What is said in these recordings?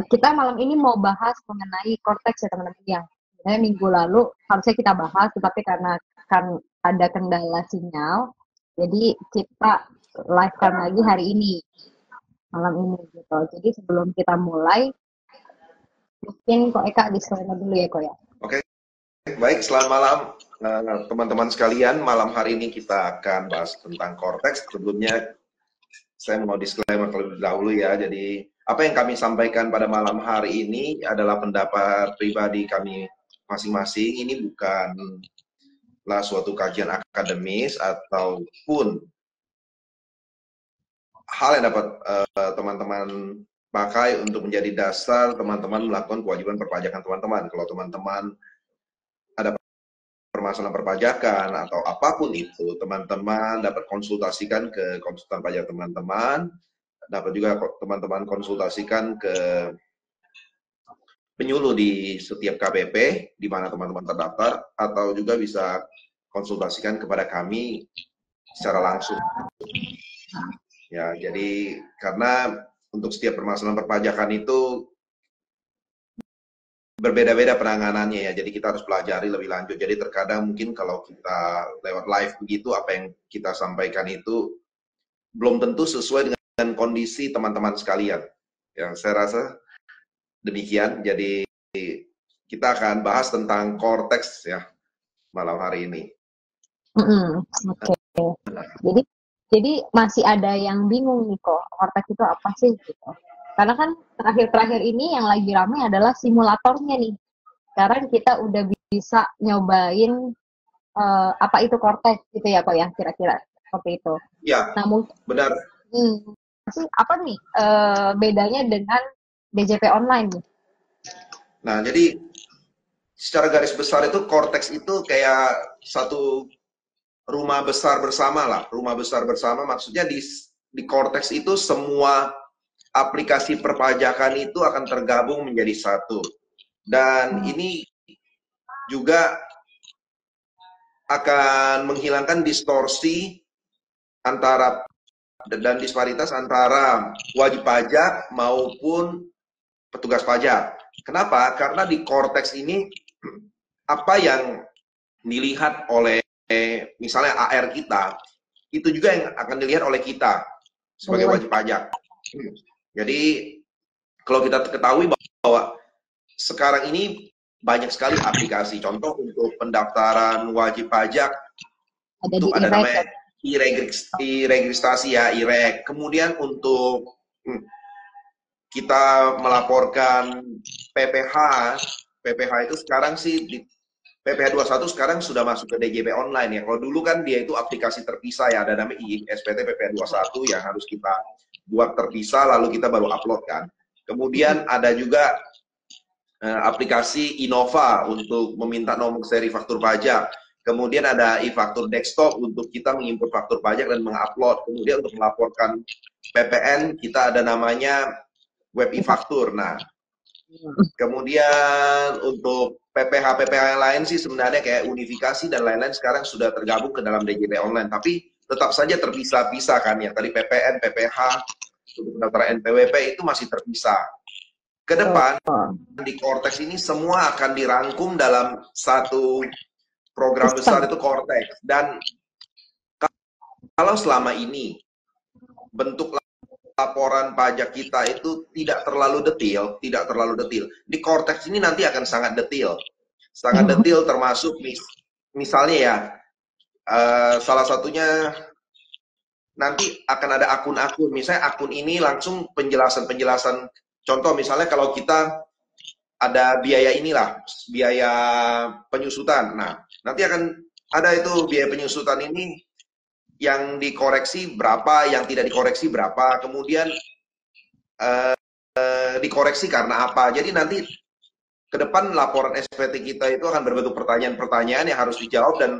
kita malam ini mau bahas mengenai Cortex ya teman-teman yang sebenarnya minggu lalu harusnya kita bahas, tetapi karena kan ada kendala sinyal, jadi kita live kan lagi hari ini, malam ini gitu. Jadi sebelum kita mulai, mungkin kok Eka disclaimer dulu ya kok ya. Oke, baik, selamat malam teman-teman sekalian. Malam hari ini kita akan bahas tentang Cortex. Sebelumnya saya mau disclaimer terlebih dahulu ya. Jadi apa yang kami sampaikan pada malam hari ini adalah pendapat pribadi kami masing-masing. Ini bukanlah suatu kajian akademis ataupun hal yang dapat teman-teman pakai untuk menjadi dasar teman-teman melakukan kewajiban perpajakan teman-teman. Kalau teman-teman ada permasalahan perpajakan atau apapun itu, teman-teman dapat konsultasikan ke konsultan pajak teman-teman, dapat juga teman-teman konsultasikan ke penyuluh di setiap KPP di mana teman-teman terdaftar, atau juga bisa konsultasikan kepada kami secara langsung. Ya, jadi karena untuk setiap permasalahan perpajakan itu berbeda-beda penanganannya ya, jadi kita harus pelajari lebih lanjut. Jadi terkadang mungkin kalau kita lewat live begitu, apa yang kita sampaikan itu belum tentu sesuai dengan kondisi teman-teman sekalian. Ya, saya rasa demikian. Jadi kita akan bahas tentang Cortex ya malam hari ini. Oke. Jadi masih ada yang bingung nih kok, Cortex itu apa sih gitu. Karena kan terakhir-terakhir ini yang lagi ramai adalah simulatornya nih. Sekarang kita udah bisa nyobain apa itu Cortex gitu ya kok ya, kira-kira seperti itu. Ya, Nah mungkin benar. sih apa nih bedanya dengan DJP online nih? Nah, jadi secara garis besar itu Cortex itu kayak satu rumah besar bersama lah. Rumah besar bersama maksudnya di Cortex itu semua aplikasi perpajakan itu akan tergabung menjadi satu. Dan ini juga akan menghilangkan distorsi antara dan disparitas antara wajib pajak maupun petugas pajak. Kenapa? Karena di Cortex ini apa yang dilihat oleh misalnya AR kita, itu juga yang akan dilihat oleh kita sebagai wajib pajak. Jadi kalau kita ketahui bahwa sekarang ini banyak sekali aplikasi, contoh untuk pendaftaran wajib pajak itu ada namanya e-registrasi ya, e-reg. Kemudian untuk kita melaporkan PPH, PPH itu sekarang sih di PPH 21 sekarang sudah masuk ke DJP online ya. Kalau dulu kan dia itu aplikasi terpisah ya, ada namanya SPT PPH 21 yang harus kita buat terpisah lalu kita baru upload kan. Kemudian ada juga aplikasi Innova untuk meminta nomor seri faktur pajak. Kemudian ada e-faktur desktop untuk kita mengimport faktur pajak dan mengupload. Kemudian untuk melaporkan PPN kita ada namanya web e-faktur. Nah, kemudian untuk PPH yang lain sih sebenarnya kayak unifikasi dan lain-lain sekarang sudah tergabung ke dalam DJP online. Tapi tetap saja terpisah-pisah kan ya. Tadi PPN, PPH, untuk pendaftaran NPWP itu masih terpisah. Ke depan di Cortex ini semua akan dirangkum dalam satu program besar itu Cortex. Dan kalau selama ini bentuk laporan pajak kita itu tidak terlalu detail, di Cortex ini nanti akan sangat detail, termasuk misalnya ya salah satunya nanti akan ada akun-akun, misalnya akun ini langsung penjelasan. Contoh misalnya kalau kita ada biaya inilah, biaya penyusutan. Nah, nanti akan ada itu biaya penyusutan ini yang dikoreksi berapa, yang tidak dikoreksi berapa, kemudian dikoreksi karena apa. Jadi nanti ke depan laporan SPT kita itu akan berbentuk pertanyaan-pertanyaan yang harus dijawab, dan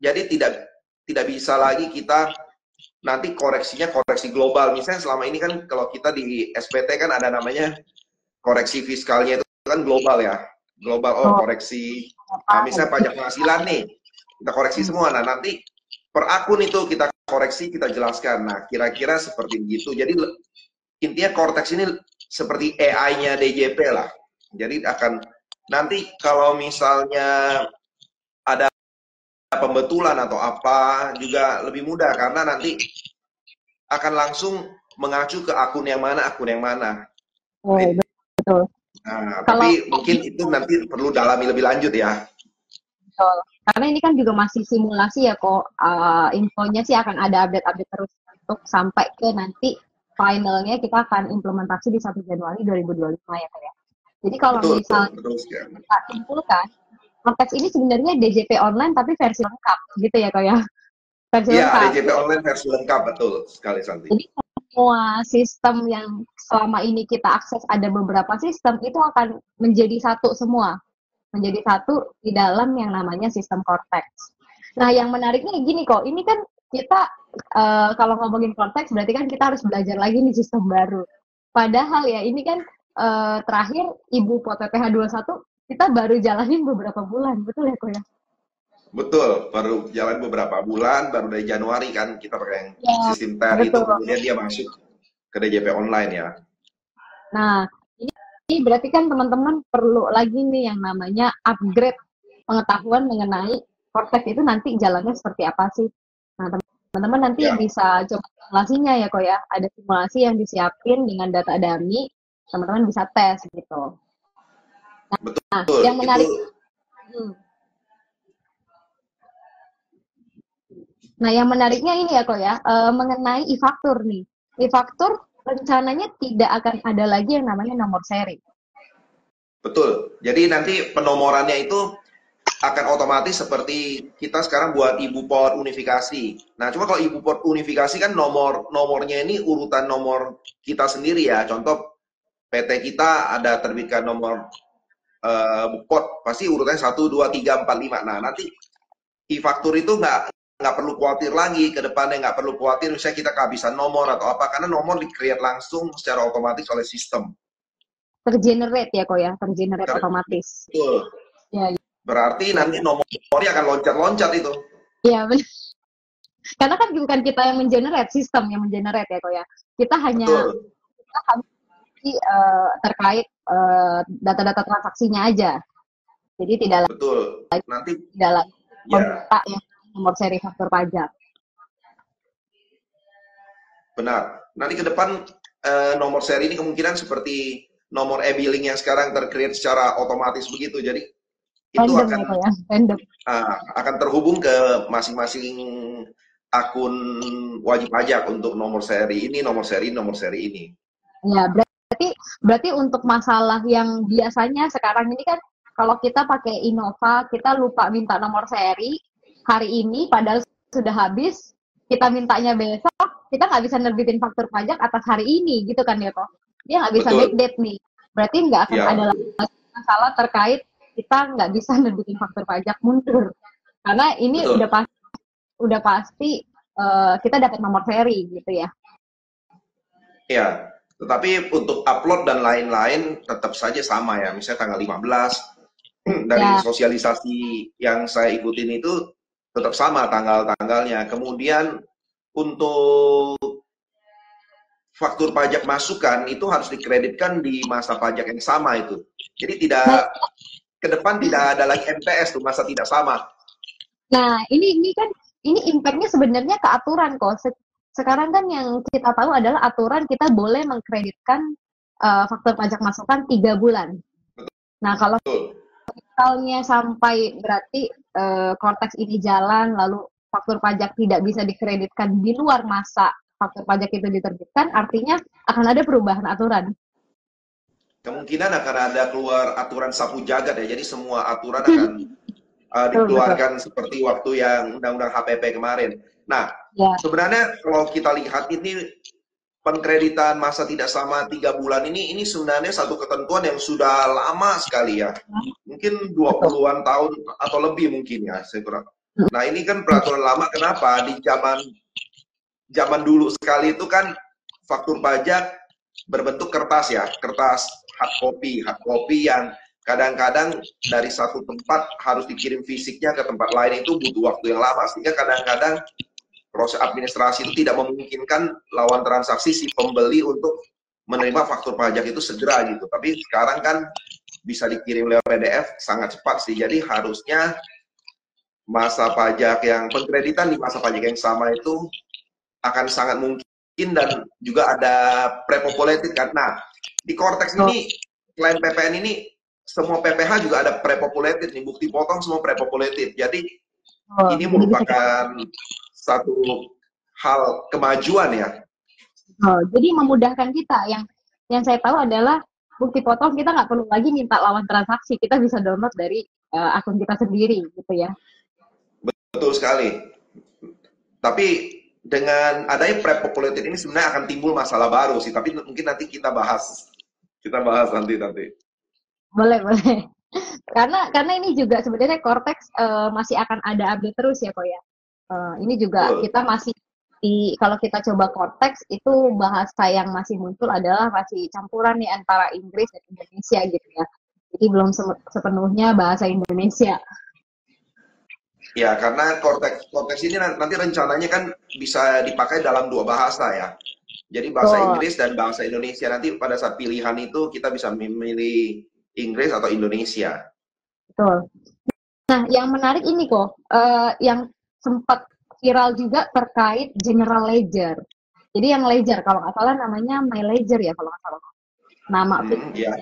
jadi tidak bisa lagi kita nanti koreksinya koreksi global. Misalnya selama ini kan kalau kita di SPT kan ada namanya koreksi fiskalnya itu kan global ya, koreksi misalnya pajak penghasilan nih kita koreksi semua. Nah nanti per akun itu kita koreksi, kita jelaskan. Nah kira-kira seperti begitu. Jadi intinya Cortex ini seperti AI-nya DJP lah. Jadi akan nanti kalau misalnya ada pembetulan atau apa juga lebih mudah karena nanti akan langsung mengacu ke akun yang mana, akun yang mana. Oh, betul. Nah, Kalau tapi mungkin itu nanti perlu dalami lebih lanjut ya. betul. Karena ini kan juga masih simulasi ya kok. Infonya sih akan ada update-update terus untuk sampai ke nanti finalnya kita akan implementasi di 1 Januari 2025 ya kak ya. Jadi kalau Betul, misalnya betul sekali. kita simpulkan, konteks ini sebenarnya DJP online tapi versi lengkap gitu ya kak ya. Versi Iya, lengkap. DJP online versi lengkap, betul sekali Santi. Jadi semua sistem yang selama ini kita akses ada beberapa sistem itu akan menjadi satu semua. Menjadi satu di dalam yang namanya sistem Cortex. Nah, yang menariknya gini kok, ini kan kita kalau ngomongin Cortex berarti kan kita harus belajar lagi nih sistem baru. Padahal ya ini kan terakhir Ibu Pot PPH 21 kita baru jalanin beberapa bulan, betul ya kok ya? Betul, baru jalan beberapa bulan, baru dari Januari kan kita pakai yang Ya, sistem TER itu, betul. kemudian dia masuk ke DJP online ya. Nah, ini berarti kan teman-teman perlu lagi nih yang namanya upgrade pengetahuan mengenai Cortex itu nanti jalannya seperti apa sih. Nah, teman-teman nanti Ya, bisa coba simulasinya ya kok ya. Ada simulasi yang disiapin dengan data dummy, teman-teman bisa tes gitu. Nah, betul. yang Itu menarik, nah yang menariknya ini ya kok ya, mengenai e-faktur nih. E-faktur rencananya tidak akan ada lagi yang namanya nomor seri. betul. Jadi nanti penomorannya itu akan otomatis seperti kita sekarang buat ibu port unifikasi. Nah, cuma kalau ibu port unifikasi kan nomornya ini urutan nomor kita sendiri ya. Contoh PT kita ada terbitkan nomor port pasti urutannya 1, 2, 3, 4, 5. Nah, nanti e-faktur itu nggak perlu khawatir lagi ke depannya, nggak perlu khawatir misalnya kita kehabisan nomor atau apa karena nomor di-create langsung secara otomatis oleh sistem. Tergenerate ya kok ya, tergenerate otomatis. Betul. Ya, Berarti ya, nanti ya. nomornya akan loncat-loncat itu. Ya, karena kan bukan kita yang mengenerate, sistem yang mengenerate ya kok ya. Kita hanya Betul. kita terkait data-data transaksinya aja. Jadi tidak Betul. Nanti lagi ya meminta yang nomor seri faktur pajak. benar. Nanti ke depan nomor seri ini kemungkinan seperti nomor e-billing yang sekarang tercreate secara otomatis begitu. Jadi itu Random ya kok ya, random. akan terhubung ke masing-masing akun wajib pajak untuk nomor seri ini, nomor seri, nomor seri ini. Ya, berarti untuk masalah yang biasanya sekarang ini kan kalau kita pakai Innova, kita lupa minta nomor seri hari ini, padahal sudah habis, kita mintanya besok, kita nggak bisa nerbitin faktur pajak atas hari ini, gitu kan ya kok? Dia nggak bisa Betul. backdate nih. Berarti nggak akan Ya, ada masalah terkait kita nggak bisa nerbitin faktur pajak mundur. Karena ini betul. udah pasti kita dapat nomor seri gitu ya. Ya, tetapi untuk upload dan lain-lain tetap saja sama ya. Misalnya tanggal 15 dari Ya, sosialisasi yang saya ikutin itu tetap sama tanggal-tanggalnya. Kemudian untuk faktur pajak masukan itu harus dikreditkan di masa pajak yang sama itu. Jadi tidak ke depan tidak ada lagi MTS tuh masa tidak sama. nah ini kan ini impact-nya sebenarnya ke aturan kok. Sekarang kan yang kita tahu adalah aturan kita boleh mengkreditkan faktur pajak masukan 3 bulan. Nah, kalau Betul. misalnya sampai berarti Cortex ini jalan, lalu faktur pajak tidak bisa dikreditkan di luar masa faktur pajak itu diterbitkan, artinya akan ada perubahan aturan. Kemungkinan akan ada keluar aturan sapu jagat ya. Jadi semua aturan akan dikeluarkan seperti waktu yang undang-undang HPP kemarin. Nah, Ya, sebenarnya kalau kita lihat ini pengkreditan masa tidak sama 3 bulan ini sebenarnya satu ketentuan yang sudah lama sekali ya. Mungkin 20-an tahun atau lebih mungkin ya, saya kurang. Nah, ini kan peraturan lama, kenapa? Di zaman dulu sekali itu kan faktur pajak berbentuk kertas ya, kertas hard copy yang kadang-kadang dari satu tempat harus dikirim fisiknya ke tempat lain itu butuh waktu yang lama, sehingga kadang-kadang proses administrasi itu tidak memungkinkan lawan transaksi si pembeli untuk menerima faktur pajak itu segera gitu. Tapi sekarang kan bisa dikirim lewat PDF sangat cepat sih. Jadi harusnya masa pajak yang pengkreditan di masa pajak yang sama itu akan sangat mungkin, dan juga ada pre-populated kan. Nah, di Cortex Oh, ini selain PPN ini semua PPH juga ada pre-populated nih, bukti potong semua pre-populated. Jadi oh, ini jadi bisa kita. merupakan satu hal kemajuan ya. Oh, jadi memudahkan kita. Yang saya tahu adalah bukti potong kita nggak perlu lagi minta lawan transaksi, kita bisa download dari akun kita sendiri, gitu ya. Betul sekali. Tapi dengan adanya pre-populated ini sebenarnya akan timbul masalah baru sih. Tapi mungkin nanti kita bahas. Kita bahas nanti. Boleh, boleh. Karena ini juga sebenarnya Cortex masih akan ada update terus ya, kok ya. Ini juga Betul. kita masih kalau kita coba Cortex itu bahasa yang masih muncul adalah masih campuran nih antara Inggris dan Indonesia gitu ya. Jadi belum sepenuhnya bahasa Indonesia. Ya, karena Cortex ini nanti rencananya kan bisa dipakai dalam dua bahasa ya. Jadi bahasa Betul, Inggris dan bahasa Indonesia. Nanti pada saat pilihan itu kita bisa memilih Inggris atau Indonesia. betul. Nah, yang menarik ini kok, yang sempat viral juga terkait General Ledger. Jadi yang Ledger, kalau nggak salah namanya My Ledger ya kalau nggak salah. Nama Ya.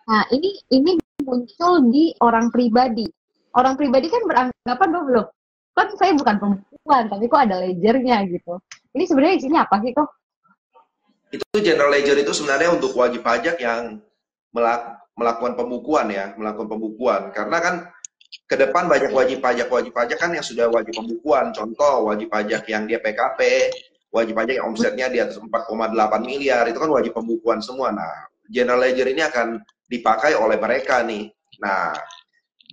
Nah, ini muncul di orang pribadi. Orang pribadi kan beranggapan dong, loh, kan saya bukan pembukuan, tapi kok ada ledgernya gitu. Ini sebenarnya isinya apa sih kok? Itu general ledger itu sebenarnya untuk wajib pajak yang melakukan pembukuan ya, melakukan pembukuan. Karena kan ke depan banyak wajib pajak kan yang sudah wajib pembukuan. Contoh wajib pajak yang dia PKP, wajib pajak yang omsetnya di atas 4,8 miliar, itu kan wajib pembukuan semua. Nah, general ledger ini akan dipakai oleh mereka nih. Nah,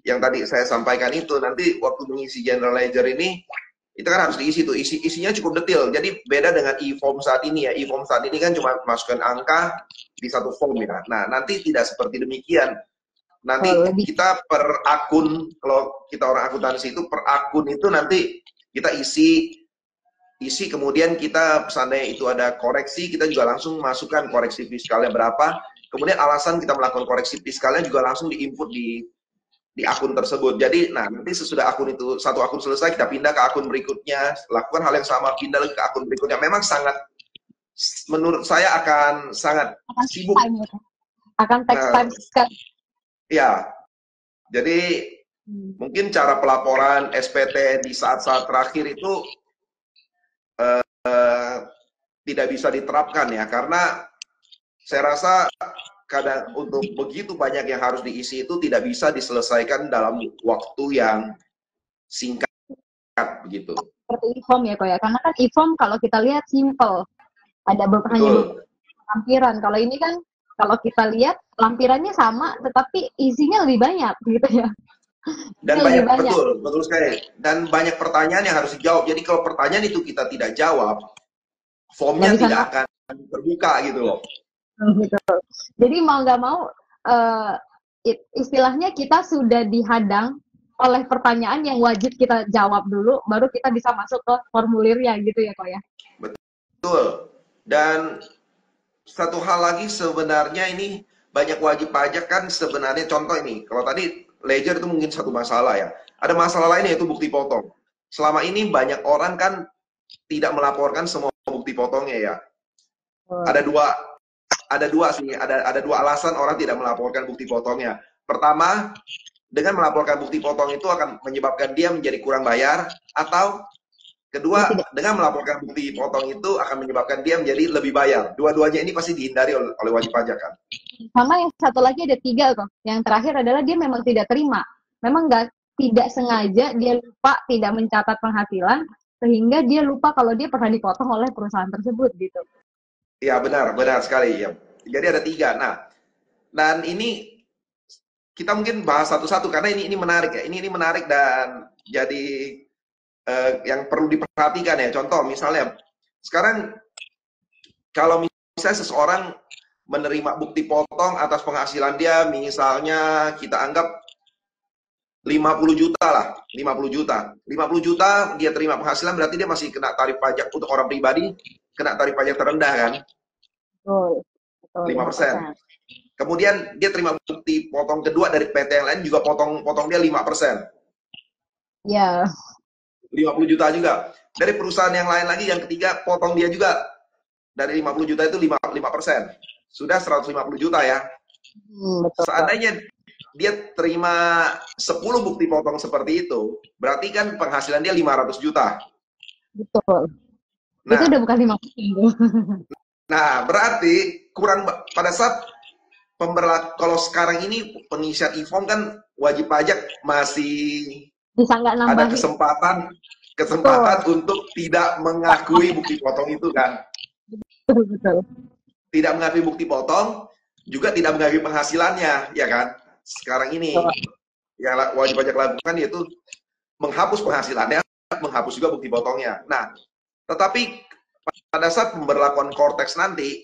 yang tadi saya sampaikan itu nanti waktu mengisi general ledger ini itu kan harus diisi tuh, isinya cukup detail. Jadi beda dengan e-form saat ini ya. E-form saat ini kan cuma masukkan angka di satu form ya. Nah, nanti tidak seperti demikian. Oh, Nanti lebih kita per akun, kalau kita orang akuntansi itu per akun itu nanti kita isi kemudian kita seandainya itu ada koreksi, kita juga langsung masukkan koreksi fiskalnya berapa. Kemudian alasan kita melakukan koreksi fiskalnya juga langsung diinput di akun tersebut. Jadi, nah nanti sesudah akun itu, satu akun selesai, kita pindah ke akun berikutnya, lakukan hal yang sama, pindah lagi ke akun berikutnya. Memang sangat, menurut saya akan sangat akan take sibuk. time ya. Akan take Nah, time sekali. ya, jadi mungkin cara pelaporan SPT di saat-saat terakhir itu tidak bisa diterapkan ya, karena saya rasa kadang untuk begitu banyak yang harus diisi itu tidak bisa diselesaikan dalam waktu yang singkat begitu. Seperti e-form ya kok ya. Karena kan e-form kalau kita lihat simple. Ada hanya Betul. beberapa lampiran. Kalau ini kan kalau kita lihat lampirannya sama tetapi isinya lebih banyak gitu ya. Dan Ini lebih banyak, banyak. betul sekali. Dan banyak pertanyaan yang harus dijawab. Jadi kalau pertanyaan itu kita tidak jawab, Nggak formnya bisa tidak akan terbuka gitu loh. gitu. Jadi mau nggak mau uh, istilahnya kita sudah dihadang oleh pertanyaan yang wajib kita jawab dulu, baru kita bisa masuk ke formulirnya gitu ya kok ya. Betul. Dan satu hal lagi sebenarnya ini banyak wajib pajak kan sebenarnya, contoh ini, kalau tadi ledger itu mungkin satu masalah ya. Ada masalah lain yaitu bukti potong. Selama ini banyak orang kan tidak melaporkan semua bukti potongnya ya. Ada dua sih, ada dua alasan orang tidak melaporkan bukti potongnya. Pertama, dengan melaporkan bukti potong itu akan menyebabkan dia menjadi kurang bayar, atau kedua, Tidak. dengan melaporkan bukti potong itu akan menyebabkan dia menjadi lebih bayar. Dua-duanya ini pasti dihindari oleh wajib pajak kan. Sama yang satu lagi ada tiga kok. Yang terakhir adalah dia memang tidak terima. Memang tidak sengaja dia lupa tidak mencatat penghasilan sehingga dia lupa kalau dia pernah dipotong oleh perusahaan tersebut gitu. Iya benar sekali ya. Jadi ada tiga. Nah, dan ini kita mungkin bahas satu-satu karena ini menarik ya. Ini menarik dan jadi yang perlu diperhatikan ya. Contoh misalnya sekarang kalau misalnya seseorang menerima bukti potong atas penghasilan dia, misalnya kita anggap 50 juta lah, 50 juta. 50 juta dia terima penghasilan, berarti dia masih kena tarif pajak untuk orang pribadi, kena tarif pajak terendah kan? Betul. Betul, 5%. 5%. Kemudian dia terima bukti potong kedua dari PT yang lain juga potong dia 5%. Ya, 50 juta juga. Dari perusahaan yang lain lagi yang ketiga potong dia juga dari 50 juta itu 5%. Sudah 150 juta ya. betul. Seandainya dia terima 10 bukti potong seperti itu, berarti kan penghasilan dia 500 juta. Betul. Itu Nah, udah bukan 5% tuh. berarti kurang pada saat kalau sekarang ini pengisian e-form kan wajib pajak masih Bisa nggak ada nambahin. kesempatan Betul. untuk tidak mengakui bukti potong itu kan. Betul, betul. Tidak mengakui bukti potong, juga tidak mengakui penghasilannya, ya kan? Sekarang ini yang wajib pajak lakukan yaitu menghapus penghasilannya, menghapus juga bukti potongnya. Nah, tetapi pada saat pemberlakuan Cortex nanti,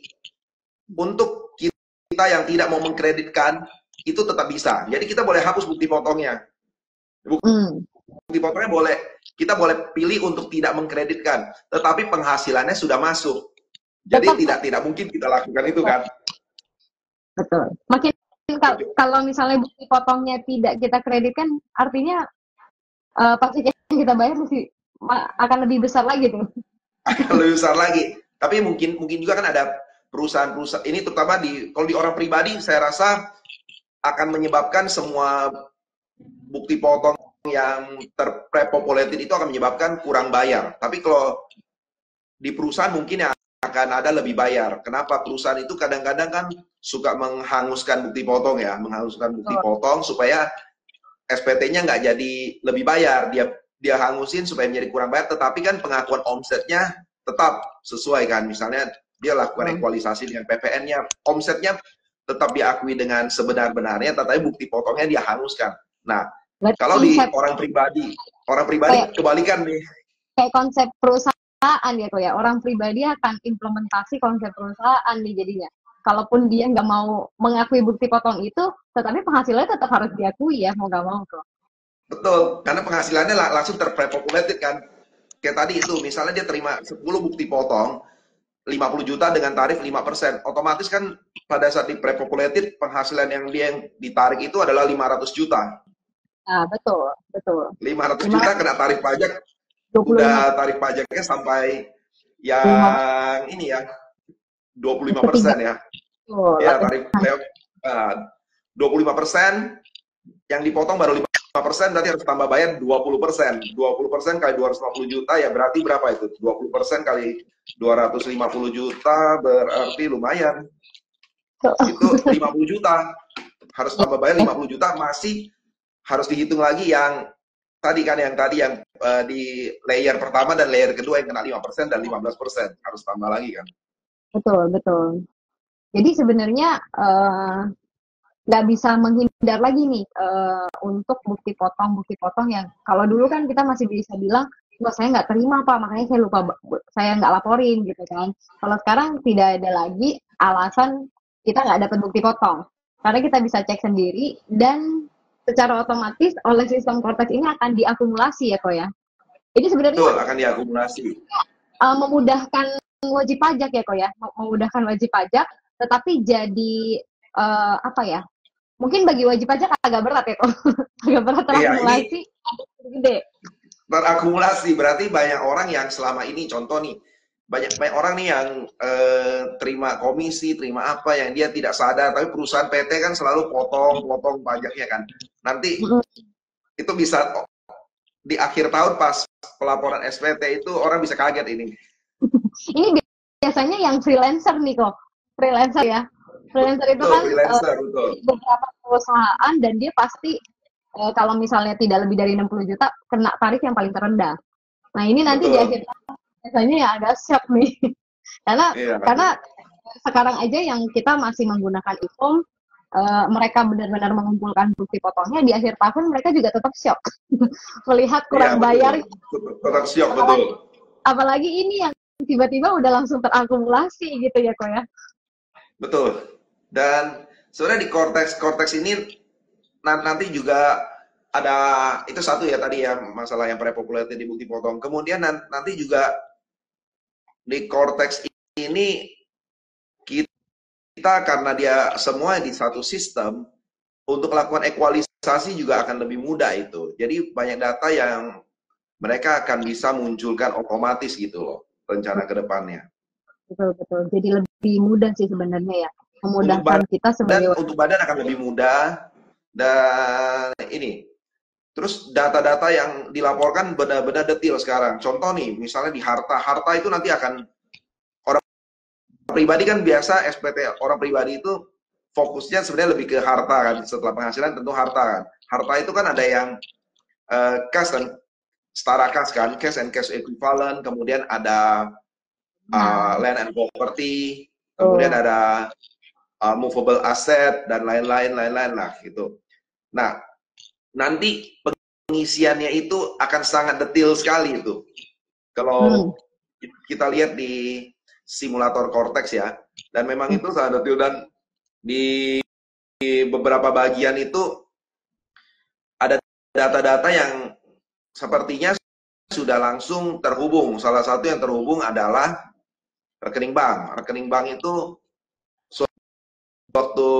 untuk kita yang tidak mau mengkreditkan, itu tetap bisa. Jadi kita boleh hapus bukti potongnya. Bukti potongnya boleh, kita boleh pilih untuk tidak mengkreditkan, tetapi penghasilannya sudah masuk. Jadi tidak mungkin kita lakukan itu kan. Betul. Makin kalau misalnya bukti potongnya tidak kita kreditkan, artinya pasti yang kita bayar akan lebih besar lagi tuh. Akan lebih besar lagi. Tapi mungkin juga kan ada perusahaan-perusahaan ini, terutama kalau di orang pribadi, saya rasa akan menyebabkan semua bukti potong yang terpopulated itu akan menyebabkan kurang bayar. Tapi kalau di perusahaan mungkin yang akan ada lebih bayar. Kenapa? Perusahaan itu kadang-kadang kan suka menghanguskan bukti potong ya, menghanguskan bukti potong supaya SPT-nya nggak jadi lebih bayar. Dia hangusin supaya menjadi kurang bayar, tetapi kan pengakuan omsetnya tetap sesuai kan. Misalnya dia lakukan ekualisasi dengan PPN-nya, omsetnya tetap diakui dengan sebenar-benarnya, tetapi bukti potongnya dia hanguskan. Nah, kalau di orang pribadi kebalikan nih. Kayak konsep perusahaan ya kok ya, orang pribadi akan implementasi konsep perusahaan nih jadinya. Kalaupun dia nggak mau mengakui bukti potong itu, tetapi penghasilannya tetap harus diakui ya, mau nggak mau kok. Betul, karena penghasilannya langsung terpopulated kan. Kayak tadi itu, misalnya dia terima 10 bukti potong, 50 juta dengan tarif 5%. Otomatis kan pada saat di prepopulated, penghasilan yang ditarik itu adalah 500 juta. Nah, betul, betul. 500 juta kena tarif pajak, 25. udah tarif pajaknya sampai yang ini ya, 25% ya. Ya, tarif 25%, yang dipotong baru 5%, berarti harus tambah bayar 20%. 20% kali 250 juta, ya berarti berapa itu? 20% kali 250 juta, berarti lumayan. Itu 50 juta. Harus tambah bayar 50 juta, masih harus dihitung lagi yang tadi yang di layer pertama dan layer kedua yang kena 5% dan 15%. Harus tambah lagi kan? Betul, betul. Jadi sebenarnya nggak bisa menghindar lagi nih untuk bukti potong yang kalau dulu kan kita masih bisa bilang, wah saya nggak terima Pak, makanya saya lupa, saya nggak laporin gitu kan. Kalau sekarang tidak ada lagi alasan kita nggak dapat bukti potong, karena kita bisa cek sendiri dan secara otomatis oleh sistem Cortex ini akan diakumulasi ya kok ya. Jadi sebenarnya betul, akan diakumulasi. Memudahkan wajib pajak ya kok ya, memudahkan wajib pajak, tetapi jadi apa ya? Mungkin bagi wajib pajak agak berat ya kok, agak berat terakumulasi, gede. Terakumulasi berarti banyak orang yang selama ini, contoh nih, banyak orang nih yang terima komisi, terima apa yang dia tidak sadar, tapi perusahaan PT kan selalu potong pajaknya kan. Nanti itu bisa di akhir tahun pas pelaporan SPT itu orang bisa kaget ini. Ini biasanya yang freelancer nih kok, freelancer ya. Freelancer itu kan beberapa perusahaan dan dia pasti kalau misalnya tidak lebih dari 60 juta kena tarif yang paling terendah. Nah ini nanti di akhir tahun biasanya ya agak shock nih. Karena sekarang aja yang kita masih menggunakan e-form, mereka benar-benar mengumpulkan bukti potongnya, di akhir tahun mereka juga tetap shock melihat kurang bayar. Tetap shock, betul. Apalagi ini yang tiba-tiba udah langsung terakumulasi gitu ya kok ya. Betul. Dan sebenarnya di Cortex ini nanti juga ada itu satu ya tadi ya, masalah yang prepopulated di bukti potong. Kemudian nanti juga di Cortex ini kita karena dia semua di satu sistem, untuk melakukan ekualisasi juga akan lebih mudah itu. Jadi banyak data yang mereka akan bisa munculkan otomatis gitu loh, rencana ke depannya. Betul, betul. Jadi lebih mudah sih sebenarnya ya. Untuk Memudahkan kita badan, sebagai untuk badan akan lebih mudah. Dan ini, terus data-data yang dilaporkan benar-benar detail sekarang. Contoh nih, misalnya di harta itu nanti akan, orang pribadi kan biasa SPT orang pribadi itu fokusnya sebenarnya lebih ke harta kan. Setelah penghasilan tentu harta kan. Harta itu kan ada yang cash kan, setara cash kan, cash and cash equivalent, kemudian ada land and property, kemudian ada movable asset dan lain-lain lah gitu. Nah, nanti pengisiannya itu akan sangat detail sekali itu. Kalau kita lihat di simulator Cortex ya, dan memang itu sangat detail, dan di beberapa bagian itu ada data-data yang sepertinya sudah langsung terhubung. Salah satu yang terhubung adalah rekening bank. Rekening bank itu waktu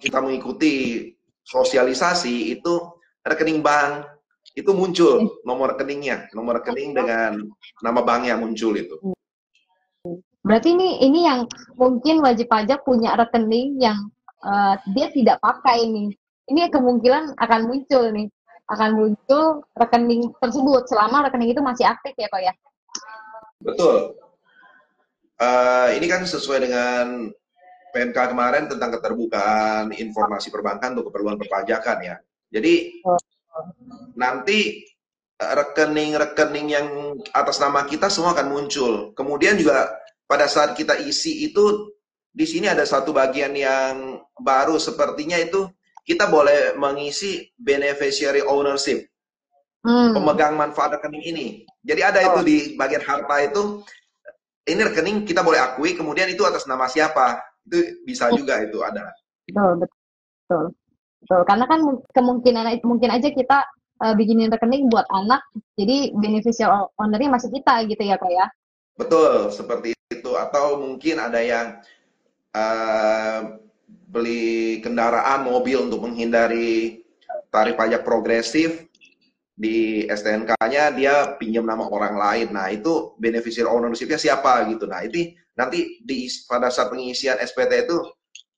kita mengikuti sosialisasi itu rekening bank itu muncul nomor rekening dengan nama banknya muncul itu. Berarti ini yang mungkin wajib pajak punya rekening yang dia tidak pakai nih. Ini kemungkinan akan muncul nih. Akan muncul rekening tersebut selama rekening itu masih aktif ya Pak ya? Betul. Ini kan sesuai dengan PMK kemarin tentang keterbukaan informasi perbankan untuk keperluan perpajakan ya. Jadi nanti rekening-rekening yang atas nama kita semua akan muncul. Kemudian juga pada saat kita isi itu, di sini ada satu bagian yang baru, sepertinya itu kita boleh mengisi beneficiary ownership, pemegang manfaat rekening ini. Jadi ada itu di bagian harta itu, ini rekening kita boleh akui, kemudian itu atas nama siapa, itu bisa juga itu ada. Betul. Karena kan kemungkinan mungkin aja kita bikinin rekening buat anak, jadi beneficial owner-nya masih kita gitu ya Pak ya? Betul, seperti itu. Atau mungkin ada yang beli kendaraan mobil untuk menghindari tarif pajak progresif, di STNK-nya dia pinjam nama orang lain. Nah, itu beneficiary ownership-nya siapa gitu. Nah, itu nanti pada saat pengisian SPT itu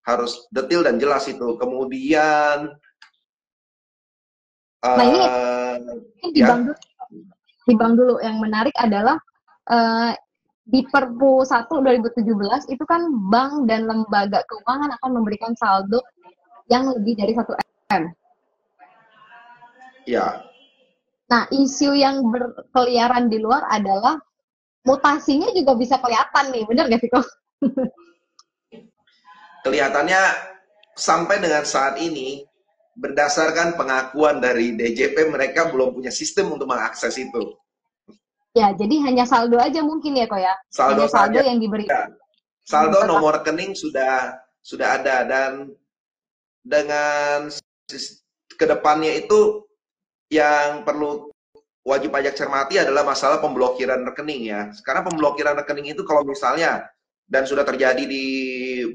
harus detail dan jelas itu. Kemudian nah ini di bank dulu yang menarik adalah di Perpu 1 2017 itu kan bank dan lembaga keuangan akan memberikan saldo yang lebih dari 1 M. Ya. Nah, isu yang berkeliaran di luar adalah mutasinya juga bisa kelihatan nih, benar gak sih kok? Kelihatannya sampai dengan saat ini, berdasarkan pengakuan dari DJP, mereka belum punya sistem untuk mengakses itu. Ya, jadi hanya saldo aja mungkin ya kok ya? Saldo hanya saldo saja. Yang diberi. Ya. Saldo nomor rekening sudah ada, dan dengan kedepannya itu yang perlu wajib pajak cermati adalah masalah pemblokiran rekening ya. Karena pemblokiran rekening itu kalau misalnya, dan sudah terjadi di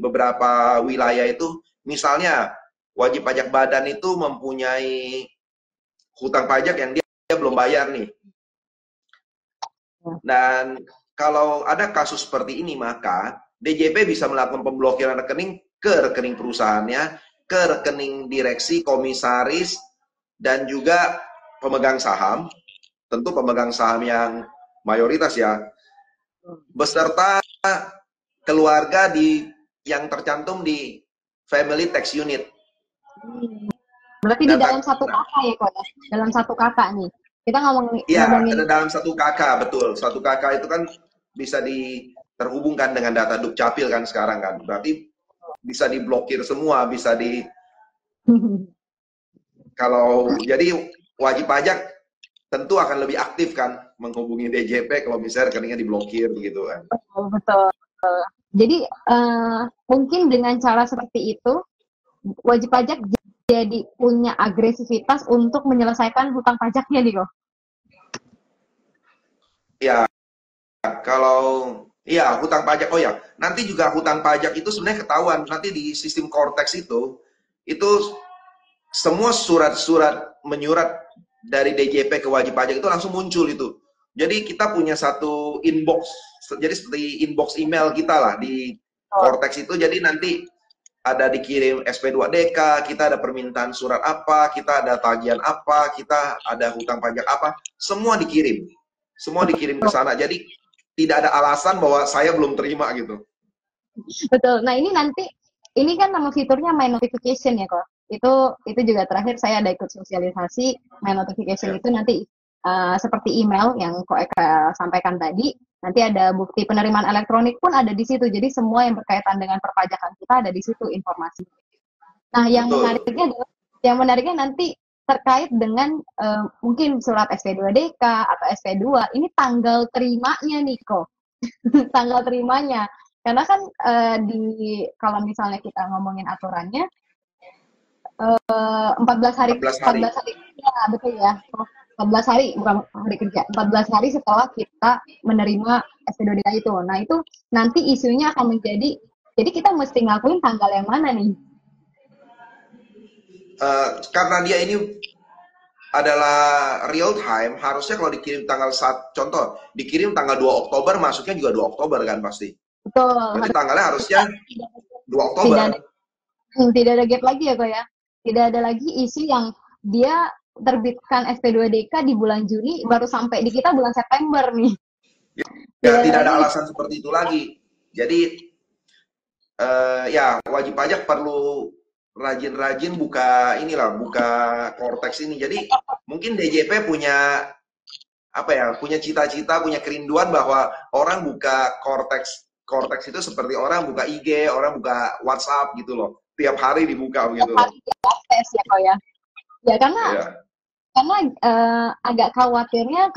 beberapa wilayah itu, misalnya wajib pajak badan itu mempunyai hutang pajak yang dia belum bayar nih. Dan kalau ada kasus seperti ini, maka DJP bisa melakukan pemblokiran rekening ke rekening perusahaannya, ke rekening direksi, komisaris, dan juga pemegang saham. Tentu pemegang saham yang mayoritas ya, beserta keluarga yang tercantum di family tax unit. Berarti di dalam satu kakak ya kok ya? Dalam satu kakak nih. Kita ngomongin. Iya, ada dalam satu kakak, betul. Satu kakak itu kan bisa terhubungkan dengan data Dukcapil kan sekarang kan. Berarti bisa diblokir semua, bisa kalau jadi wajib pajak tentu akan lebih aktif kan menghubungi DJP kalau misalnya rekeningnya diblokir gitu kan. Betul. Jadi mungkin dengan cara seperti itu wajib pajak jadi punya agresivitas untuk menyelesaikan hutang pajaknya nih kok. Ya, kalau Iya, hutang pajak. Oh ya, nanti juga hutang pajak itu sebenarnya ketahuan. Nanti di sistem Cortex itu semua surat-surat menyurat dari DJP ke wajib pajak itu langsung muncul itu. Jadi kita punya satu inbox, jadi seperti inbox email kita lah di Oh, Cortex itu. Jadi nanti ada dikirim SP2DK, kita ada permintaan surat apa, kita ada tagihan apa, kita ada hutang pajak apa, semua dikirim. Semua dikirim ke sana. Jadi tidak ada alasan bahwa saya belum terima gitu. betul. Nah, ini nanti ini kan nama fiturnya My Notification ya, kok. Itu juga terakhir saya ada ikut sosialisasi My Notification Ya, itu nanti seperti email yang kok Eka sampaikan tadi. Nanti ada bukti penerimaan elektronik pun ada di situ. Jadi semua yang berkaitan dengan perpajakan kita ada di situ informasi. Nah, betul. yang menariknya nanti terkait dengan mungkin surat SP2DK atau SP2, ini tanggal terimanya nih kok. Tanggal terimanya. Karena kan kalau misalnya kita ngomongin aturannya 14 hari 14 hari. 14 hari ya betul ya. 14 hari bukan hari kerja. 14 hari setelah kita menerima SP2DK itu. Nah, itu nanti isunya akan menjadi jadi kita mesti ngakuin tanggal yang mana nih? Karena dia ini adalah real time, harusnya kalau dikirim tanggal contoh, dikirim tanggal 2 Oktober, masuknya juga 2 Oktober kan pasti. Betul, Berarti harus tanggalnya harusnya 2 tidak Oktober. ada tidak ada gap lagi ya kok ya. Tidak ada lagi isu yang dia terbitkan SP2DK di bulan Juni baru sampai di kita bulan September nih. Ya, Tidak ada tidak ada lagi. alasan seperti itu lagi. Jadi, ya wajib pajak perlu rajin-rajin buka Cortex ini. Jadi, mungkin DJP punya apa ya, punya cita-cita, punya kerinduan bahwa orang buka Cortex itu seperti orang buka IG, orang buka WhatsApp gitu loh. Tiap hari dibuka Tiap begitu loh. hari dia akses ya kok ya. Ya Ya, karena agak khawatirnya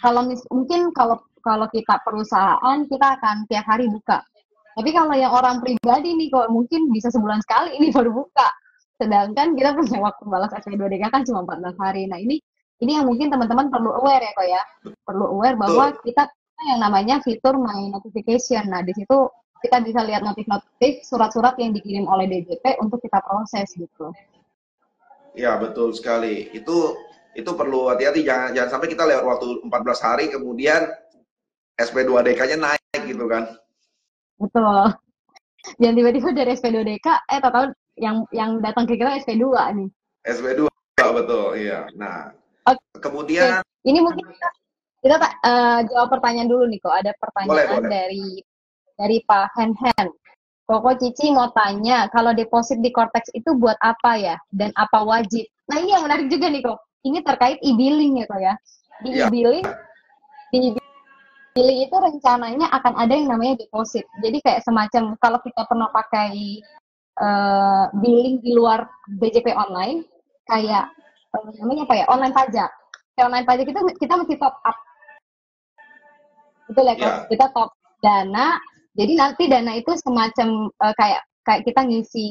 kalau mungkin kalau kita perusahaan kita akan tiap hari buka. Tapi kalau yang orang pribadi nih kok mungkin bisa sebulan sekali ini baru buka. Sedangkan kita punya waktu balas SP2DK kan cuma 14 hari. Nah, ini yang mungkin teman-teman perlu aware ya kok ya. Perlu aware bahwa betul. kita yang namanya fitur My Notification. Nah, di situ kita bisa lihat notif-notif surat-surat yang dikirim oleh DJP untuk kita proses gitu. Ya, betul sekali. Itu perlu hati-hati, jangan sampai kita lewat waktu 14 hari kemudian SP2DK-nya naik gitu kan. Betul. Yang tiba-tiba dari SP2DK, total yang datang ke kita SP2 nih. SP2 betul, iya. Nah, Oke, kemudian ini mungkin kita jawab pertanyaan dulu nih kok. Ada pertanyaan boleh. dari Pak Hen. Koko Cici mau tanya, kalau deposit di Cortex itu buat apa ya? Dan apa wajib? Nah, ini yang menarik juga nih kok. Ini terkait e-billing ya kok ya. Di Ya, e-billing, di e-billing itu rencananya akan ada yang namanya deposit. Jadi kayak semacam kalau kita pernah pakai billing di luar BJP online, kayak namanya apa ya? Online pajak. Kayak online pajak itu kita mesti top up. Betul ya kok? ya, Kita top dana. Jadi nanti dana itu semacam kayak kita ngisi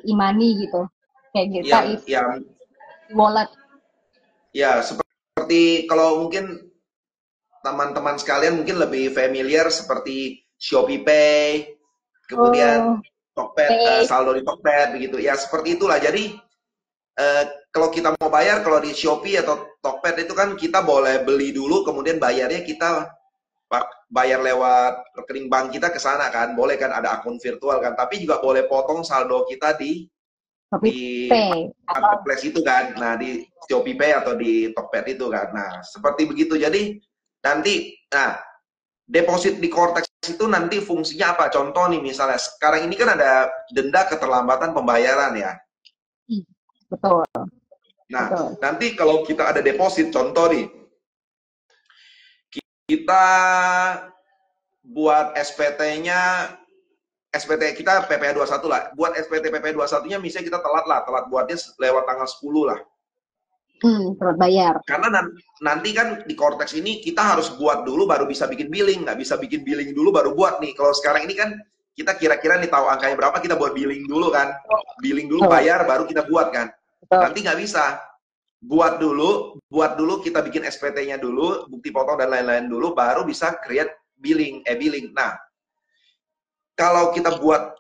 e-money gitu. Kayak kita yang isi yang wallet. ya seperti kalau mungkin teman-teman sekalian mungkin lebih familiar seperti Shopee Pay, kemudian Oh, Tokped, pay. saldo di Tokped begitu. Ya seperti itulah. Jadi kalau kita mau bayar, kalau di Shopee atau Tokped itu kan kita boleh beli dulu, kemudian bayarnya kita bayar lewat rekening bank kita ke sana kan, boleh kan, ada akun virtual kan, tapi juga boleh potong saldo kita di Shopee di Pay. Atau marketplace itu kan, nah di Shopee Pay atau di Tokped itu kan, nah seperti begitu. Jadi nanti, nah deposit di Cortex itu nanti fungsinya apa? Contoh nih misalnya sekarang ini kan ada denda keterlambatan pembayaran ya. betul, Nah betul. nanti kalau kita ada deposit, contoh nih kita buat SPT-nya, SPT kita PPh 21 lah. Buat SPT PPh 21-nya misalnya kita telat buatnya lewat tanggal 10 lah. Surat bayar. Karena nanti kan di Cortex ini kita harus buat dulu baru bisa bikin billing, nggak bisa bikin billing dulu baru buat nih. Kalau sekarang ini kan kita kira-kira nih tahu angkanya berapa, kita buat billing dulu kan. Billing dulu, Betul, bayar, baru kita buat kan. betul. Nanti nggak bisa. Buat dulu kita bikin SPT-nya dulu, bukti potong dan lain-lain dulu, baru bisa create billing. Nah, kalau kita buat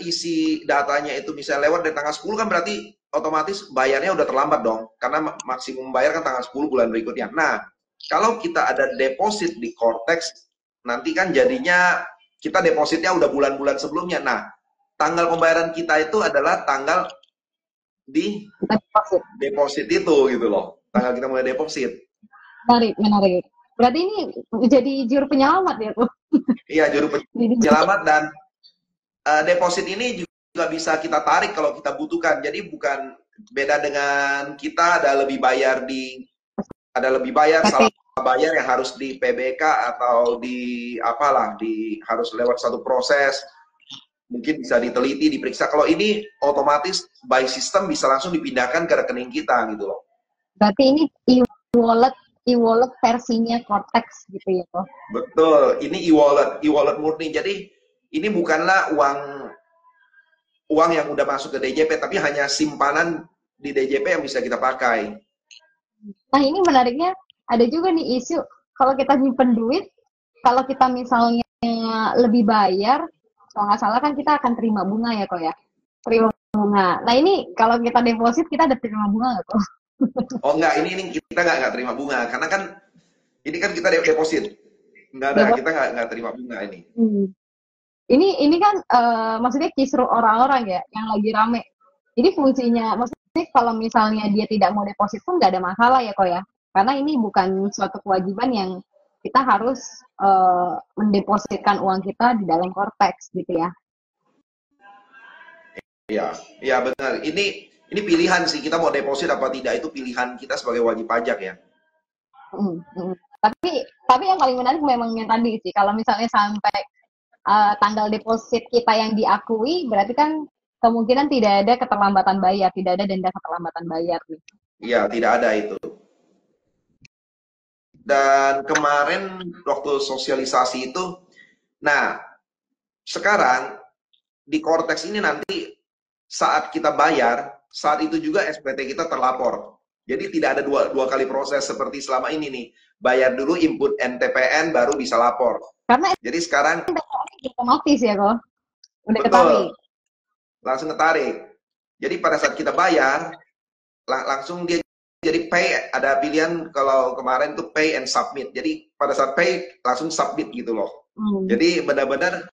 isi datanya itu misalnya lewat dari tanggal 10 kan berarti otomatis bayarnya udah terlambat dong. Karena maksimum bayar kan tanggal 10 bulan berikutnya. Nah, kalau kita ada deposit di Cortex, nanti kan jadinya kita depositnya udah bulan-bulan sebelumnya. Nah, tanggal pembayaran kita itu adalah tanggal di deposit itu gitu loh. Tanggal kita mulai deposit. Menarik. Berarti ini jadi juru penyelamat ya, Bu? Iya, juru penyelamat, dan deposit ini juga bisa kita tarik kalau kita butuhkan. Jadi bukan beda dengan kita ada lebih bayar salah bayar yang harus di PBK atau di apalah, harus lewat satu proses. Mungkin bisa diteliti, diperiksa. Kalau ini otomatis by system bisa langsung dipindahkan ke rekening kita gitu loh. Berarti ini e-wallet versinya Cortex gitu ya, kok? Betul, ini e-wallet murni. Jadi ini bukanlah uang yang udah masuk ke DJP, tapi hanya simpanan di DJP yang bisa kita pakai. Nah, ini menariknya ada juga nih isu kalau kita nyimpen duit, kalau kita misalnya lebih bayar, kalau nggak salah kan kita akan terima bunga ya, kok ya? Terima bunga. Nah, ini kalau kita deposit kita ada terima bunga nggak, kok? Oh enggak, ini kita nggak terima bunga, karena kan ini kan kita deposit. Nggak ada, kita nggak terima bunga ini. Ini kan maksudnya kisruh orang-orang ya yang lagi rame. Jadi fungsinya, maksudnya kalau misalnya dia tidak mau deposit pun nggak ada masalah ya, kok ya? Karena ini bukan suatu kewajiban yang kita harus mendepositkan uang kita di dalam Cortex gitu ya. Iya benar. Ini pilihan sih, kita mau deposit apa tidak, itu pilihan kita sebagai wajib pajak ya. Tapi yang paling menarik memang yang tadi sih, kalau misalnya sampai tanggal deposit kita yang diakui, berarti kan kemungkinan tidak ada keterlambatan bayar, tidak ada denda keterlambatan bayar. Iya, tidak ada itu. Dan kemarin waktu sosialisasi itu, nah sekarang di Cortex ini nanti saat kita bayar, saat itu juga SPT kita terlapor. Jadi tidak ada dua kali proses seperti selama ini nih. Bayar dulu input NTPN baru bisa lapor. Karena jadi sekarang otomatis ya, kok. Udah betul, ketarik. Langsung ketarik. Jadi pada saat kita bayar, langsung dia jadi pay, ada pilihan kalau kemarin tuh pay and submit. Jadi pada saat pay langsung submit gitu loh. Jadi benar-benar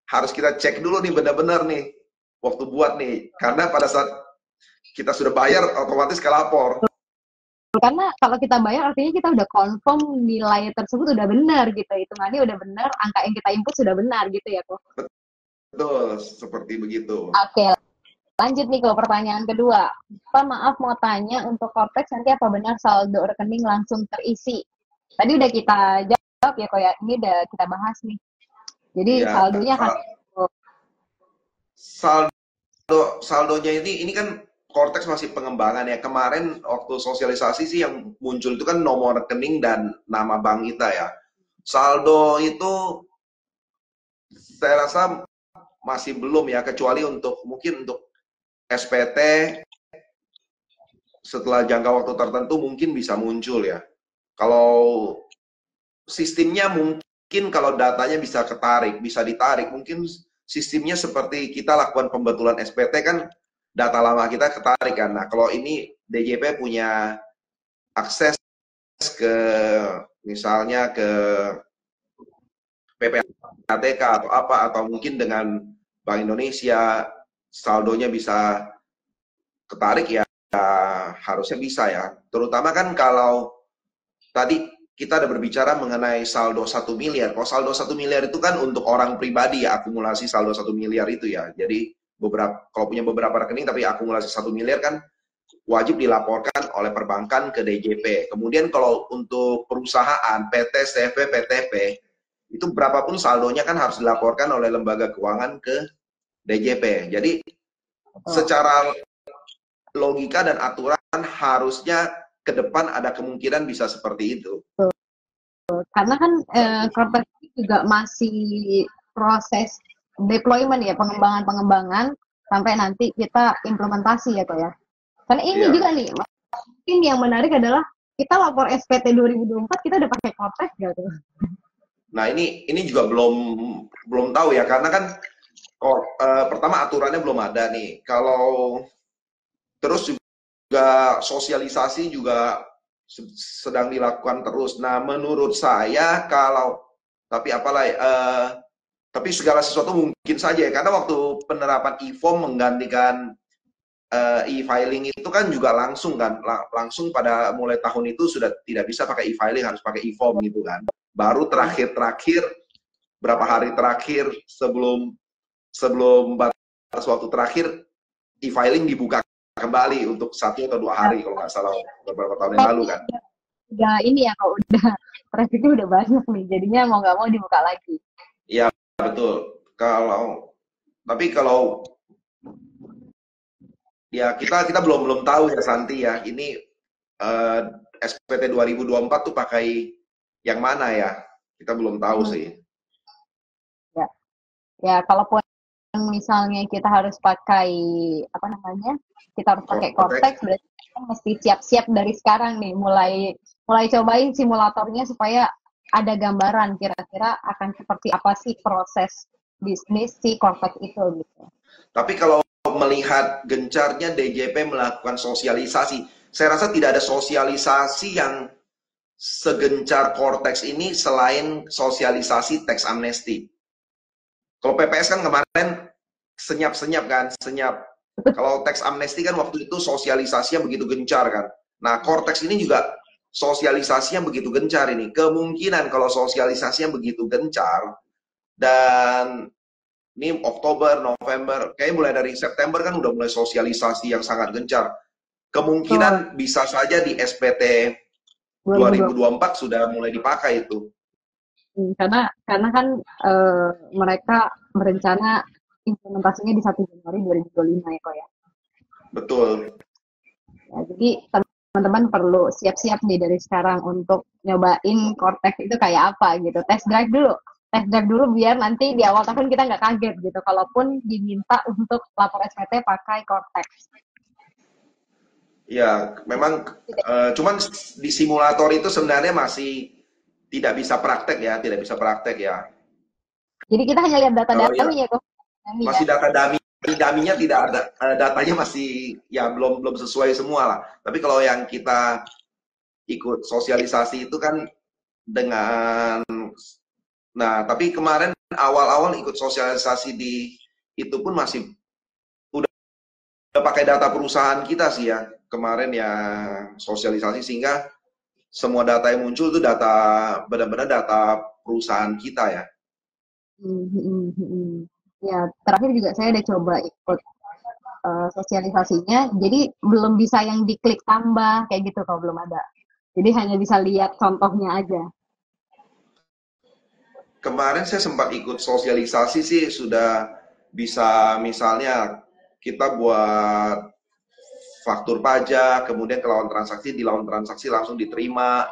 harus kita cek dulu nih benar-benar nih waktu buat nih, karena pada saat kita sudah bayar otomatis kelapor. Karena kalau kita bayar artinya kita udah confirm nilai tersebut udah benar gitu, hitungannya udah benar, angka yang kita input sudah benar gitu ya, kok. Betul, seperti begitu. Oke, lanjut nih ke pertanyaan kedua. Pak, maaf mau tanya, untuk Cortex nanti apa benar saldo rekening langsung terisi? Tadi udah kita jawab ya, kok ya, ini udah kita bahas nih. Jadi ya, saldonya kan saldonya ini kan Cortex masih pengembangan ya. Kemarin waktu sosialisasi sih yang muncul itu kan nomor rekening dan nama bank kita ya. Saldo itu saya rasa masih belum ya, kecuali mungkin untuk SPT setelah jangka waktu tertentu mungkin bisa muncul ya. Kalau sistemnya mungkin kalau datanya bisa ditarik, mungkin sistemnya seperti kita lakukan pembetulan SPT kan, data lama kita ketarik kan. Nah, kalau ini DJP punya akses ke misalnya ke PPATK atau apa, atau mungkin dengan Bank Indonesia saldonya bisa ketarik ya, harusnya bisa ya. Terutama kan kalau tadi kita ada berbicara mengenai saldo 1 miliar. Kalau saldo 1 miliar itu kan untuk orang pribadi ya, akumulasi saldo 1 miliar itu ya. Jadi kalau punya beberapa rekening tapi akumulasi 1 miliar kan wajib dilaporkan oleh perbankan ke DJP. Kemudian kalau untuk perusahaan, PT, CV, PTP, itu berapapun saldonya kan harus dilaporkan oleh lembaga keuangan ke DJP. Jadi secara logika dan aturan harusnya ke depan ada kemungkinan bisa seperti itu. Karena kan Cortex juga masih proses deployment ya, pengembangan sampai nanti kita implementasi ya, kok ya. Karena ini juga nih, mungkin yang menarik adalah kita lapor SPT 2024 kita udah pakai Cortex gak tuh? Nah, ini juga belum tahu ya, karena kan pertama aturannya belum ada nih. Kalau terus juga sosialisasi juga sedang dilakukan terus. Nah, menurut saya kalau tapi apalah tapi segala sesuatu mungkin saja ya, karena waktu penerapan e-form menggantikan e-filing itu kan juga langsung kan, langsung pada mulai tahun itu sudah tidak bisa pakai e-filing, harus pakai e-form gitu kan. Baru terakhir berapa hari terakhir sebelum sebelum batas waktu terakhir e-filing dibuka kembali untuk 1 atau 2 hari kalau nggak salah beberapa tahun yang lalu kan. Udah ini ya, kalau udah trafficnya udah banyak nih, jadinya mau nggak mau dibuka lagi. Iya betul. Kalau ya kita belum tahu ya Santi ya. Ini eh, SPT 2024 tuh pakai yang mana ya? Kita belum tahu sih. Ya, ya kalaupun misalnya kita harus pakai apa namanya, kita harus pakai Cortex, berarti kita mesti siap-siap dari sekarang nih, mulai cobain simulatornya supaya ada gambaran kira-kira akan seperti apa sih proses bisnis si Cortex itu gitu. Tapi kalau melihat gencarnya DJP melakukan sosialisasi, saya rasa tidak ada sosialisasi yang segencar Cortex ini selain sosialisasi teks amnesti. Kalau PPS kan kemarin senyap-senyap kan, senyap. Kalau teks amnesti kan waktu itu sosialisasinya begitu gencar kan. Nah, Cortex ini juga sosialisasinya begitu gencar ini. Kemungkinan kalau sosialisasinya begitu gencar, dan ini Oktober, November, kayaknya mulai dari September kan udah mulai sosialisasi yang sangat gencar. Kemungkinan bisa saja di SPT 2024 sudah mulai dipakai itu. Karena kan mereka berencana implementasinya di 1 Januari 2025 ya kok ya. Betul. Ya, jadi teman-teman perlu siap-siap nih dari sekarang untuk nyobain Cortex itu kayak apa gitu. Test drive dulu biar nanti di awal tahun kita nggak kaget gitu. Kalaupun diminta untuk lapor SPT pakai Cortex. Ya, memang cuman di simulator itu sebenarnya masih tidak bisa praktek ya, tidak bisa praktek ya. Jadi kita hanya lihat data Kalau ya dummy ya kok. masih data daminya tidak ada, datanya masih ya belum sesuai semua lah. Tapi kalau yang kita ikut sosialisasi itu kan dengan, nah tapi kemarin awal-awal ikut sosialisasi di itu pun masih udah pakai data perusahaan kita sih ya kemarin ya, sosialisasi, sehingga semua data yang muncul itu data benar-benar data perusahaan kita ya. Ya, terakhir juga saya udah coba ikut sosialisasinya, jadi belum bisa yang diklik tambah kayak gitu kalau belum ada. Jadi hanya bisa lihat contohnya aja. Kemarin saya sempat ikut sosialisasi sih, sudah bisa misalnya kita buat faktur pajak, kemudian ke lawan transaksi, di lawan transaksi langsung diterima,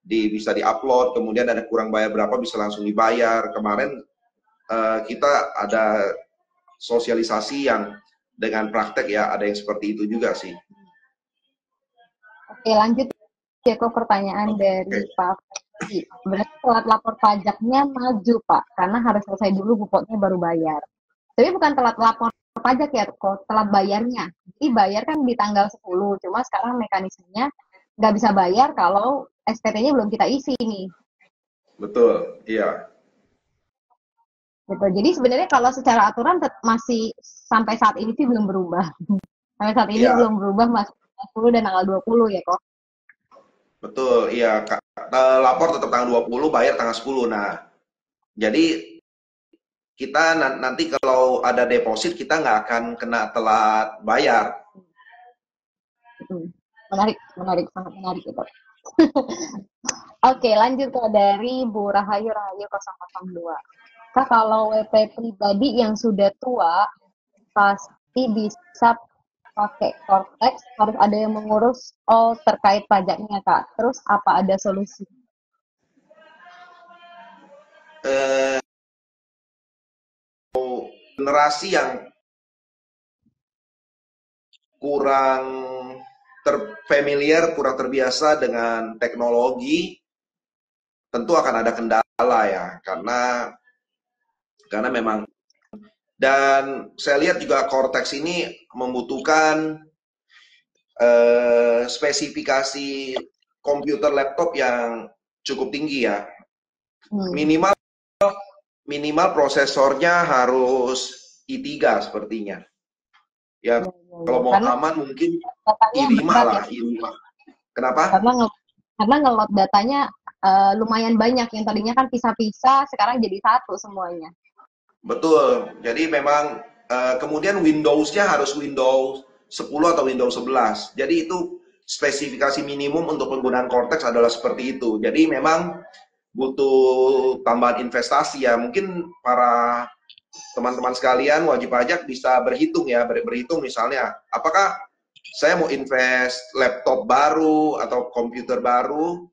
bisa diupload, kemudian ada kurang bayar berapa bisa langsung dibayar. Kemarin kita ada sosialisasi yang dengan praktek ya, ada yang seperti itu juga sih. Oke, lanjut ya kok pertanyaan dari Pak Freddy. Berarti telat lapor pajaknya maju Pak, karena harus selesai dulu bupotnya baru bayar. Tapi bukan telat lapor pajak ya kok, telat bayarnya. Jadi bayar kan di tanggal 10, cuma sekarang mekanismenya nggak bisa bayar kalau SPT-nya belum kita isi nih. Betul, iya. Gitu. Jadi sebenarnya kalau secara aturan masih sampai saat ini sih belum berubah. Sampai saat ini Iya. belum berubah, masih 10 dan tanggal 20 ya kok. Betul, iya. Lapor tetap tanggal 20, bayar tanggal 10. Nah, jadi kita nanti kalau ada deposit, kita nggak akan kena telat bayar. Menarik, sangat menarik itu. Oke, lanjut ke dari Bu Rahayu 002. Kak, kalau WP pribadi yang sudah tua, pasti bisa pakai Cortex, harus ada yang mengurus all terkait pajaknya, Kak. Terus apa ada solusi? Eh, Generasi yang kurang terfamiliar, kurang terbiasa dengan teknologi, tentu akan ada kendala kendala ya, karena memang, dan saya lihat juga Cortex ini membutuhkan spesifikasi komputer laptop yang cukup tinggi ya. Hmm. Minimal minimal prosesornya harus i3 sepertinya. Ya Ya, ya, ya. kalau mau Karena aman mungkin datanya i5 berat ya. lah, i5. Kenapa? Karena nge-load datanya lumayan banyak. Yang tadinya kan pisah-pisah, sekarang jadi satu semuanya. Betul. Jadi memang kemudian Windows-nya harus Windows 10 atau Windows 11. Jadi itu spesifikasi minimum untuk penggunaan Cortex adalah seperti itu. Jadi memang butuh tambahan investasi ya. Mungkin para teman-teman sekalian wajib pajak bisa berhitung ya, berhitung misalnya, apakah saya mau invest laptop baru atau komputer baru,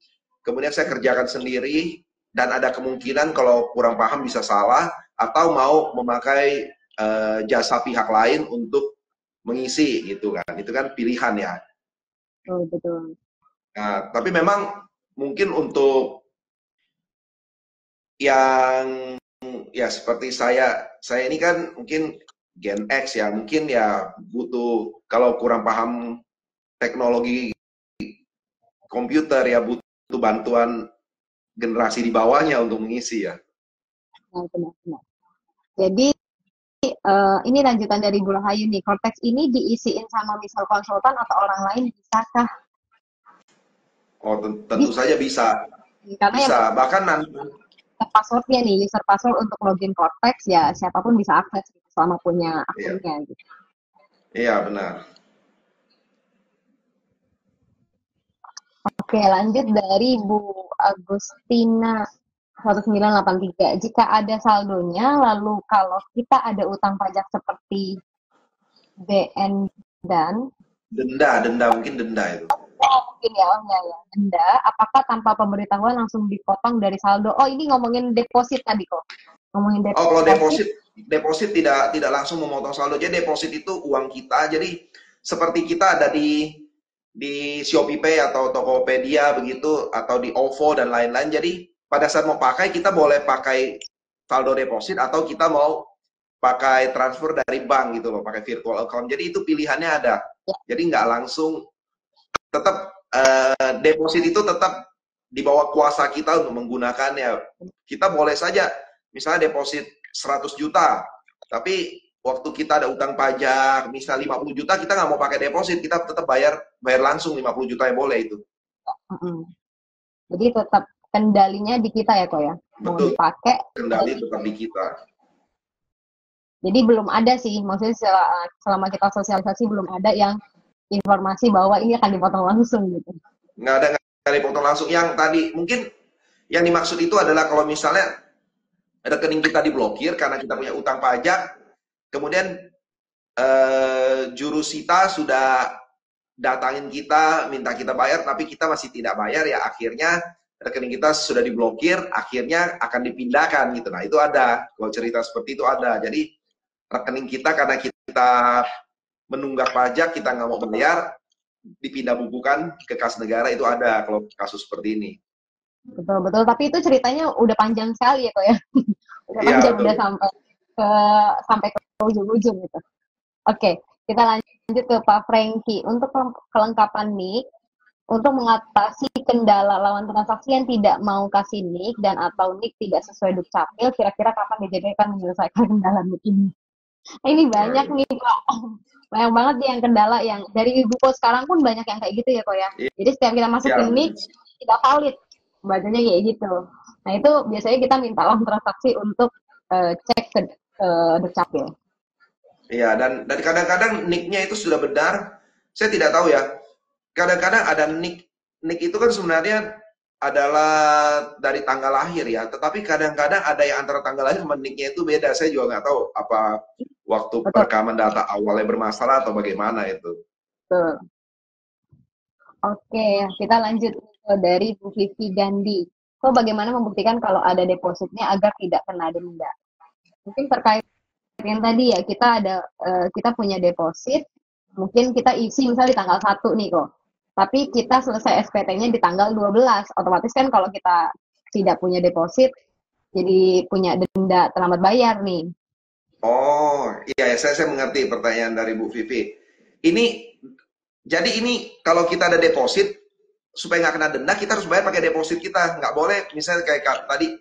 kemudian saya kerjakan sendiri, dan ada kemungkinan kalau kurang paham bisa salah, atau mau memakai jasa pihak lain untuk mengisi gitu kan. Itu kan pilihan ya. Betul, betul. Nah, tapi memang mungkin untuk yang ya seperti saya ini kan mungkin Gen X ya, mungkin ya butuh, kalau kurang paham teknologi komputer ya butuh bantuan generasi di bawahnya untuk mengisi ya. Nah, benar-benar. Jadi ini lanjutan dari Bu Rahayu nih. Cortex ini diisiin sama misal konsultan atau orang lain bisakah? Oh, tentu Bisa. saja bisa, Karena yang bisa. penting Bahkan nanti, passwordnya nih, user password untuk login Cortex ya siapapun bisa akses gitu, selama punya iya, akunnya gitu. iya benar. Oke, lanjut dari Bu Agustina 1983. Jika ada saldonya, lalu kalau kita ada utang pajak seperti BN dan Denda mungkin denda itu. mungkin ya, oh ya, denda, apakah tanpa pemberitahuan langsung dipotong dari saldo? Oh, ini ngomongin deposit tadi kok. Ngomongin Oh, kalau deposit. deposit tidak langsung memotong saldo. Jadi deposit itu uang kita. Jadi seperti kita ada di Shopee Pay atau Tokopedia begitu, atau di OVO dan lain-lain. Jadi pada saat mau pakai, kita boleh pakai saldo deposit atau kita mau pakai transfer dari bank gitu loh, pakai virtual account. Jadi itu pilihannya ada. Ya, Jadi nggak langsung, tetap deposit itu tetap di bawah kuasa kita untuk menggunakannya. Kita boleh saja misalnya deposit 100 juta, tapi waktu kita ada utang pajak misal 50 juta, kita nggak mau pakai deposit, kita tetap bayar langsung 50 juta yang boleh itu. jadi tetap kendalinya di kita ya kok ya. Mau Betul, dipakai. kendali tetap di kita. Jadi belum ada sih, maksudnya selama kita sosialisasi belum ada yang informasi bahwa ini akan dipotong langsung gitu. Nggak ada dipotong langsung. Yang tadi mungkin yang dimaksud itu adalah kalau misalnya rekening kita diblokir karena kita punya utang pajak, kemudian jurusita sudah datangin kita, minta kita bayar, tapi kita masih tidak bayar, ya akhirnya rekening kita sudah diblokir, akhirnya akan dipindahkan gitu. Nah itu ada, kalau cerita seperti itu ada. Jadi rekening kita karena kita menunggak pajak, kita nggak mau bayar, dipindah bukukan ke kas negara, itu ada kalau kasus seperti ini. Betul betul. Tapi itu ceritanya udah panjang sekali ya kok ya. Udah Iya panjang, betul. udah ke sampai ke ujung-ujung gitu. Oke, kita lanjut ke Pak Franky. Untuk kelengkapan nik, untuk mengatasi kendala lawan transaksi yang tidak mau kasih nik dan atau nik tidak sesuai dukcapil, kira-kira kapan DJP akan menyelesaikan kendala nik ini? Ini Nah, banyak nih Pak. Banyak banget nih yang kendala yang dari ibu kok sekarang pun banyak yang kayak gitu ya kok ya. Jadi setiap kita masuk iya, ke nik tidak valid. Bacanya kayak gitu. Nah itu biasanya kita minta lawan transaksi untuk cek ke dukcapil. iya, dan kadang-kadang nicknya itu sudah benar. Saya tidak tahu ya. Kadang-kadang ada nick itu kan sebenarnya adalah dari tanggal lahir ya. Tetapi kadang-kadang ada yang antara tanggal lahir sama nicknya itu beda. Saya juga nggak tahu apa waktu Betul, perekaman data awalnya bermasalah atau bagaimana itu. betul. Oke, kita lanjut dari Bu Vivi Gandhi. So, bagaimana membuktikan kalau ada depositnya agar tidak kena denda? Mungkin terkait yang tadi ya, kita punya deposit, mungkin kita isi misalnya di tanggal 1 nih kok. Tapi kita selesai SPT-nya di tanggal 12. Otomatis kan kalau kita tidak punya deposit, jadi punya denda terlambat bayar nih. Oh, iya, saya mengerti pertanyaan dari Bu Vivi. Ini, jadi ini kalau kita ada deposit, supaya nggak kena denda, kita harus bayar pakai deposit kita. Nggak boleh, misalnya kayak tadi,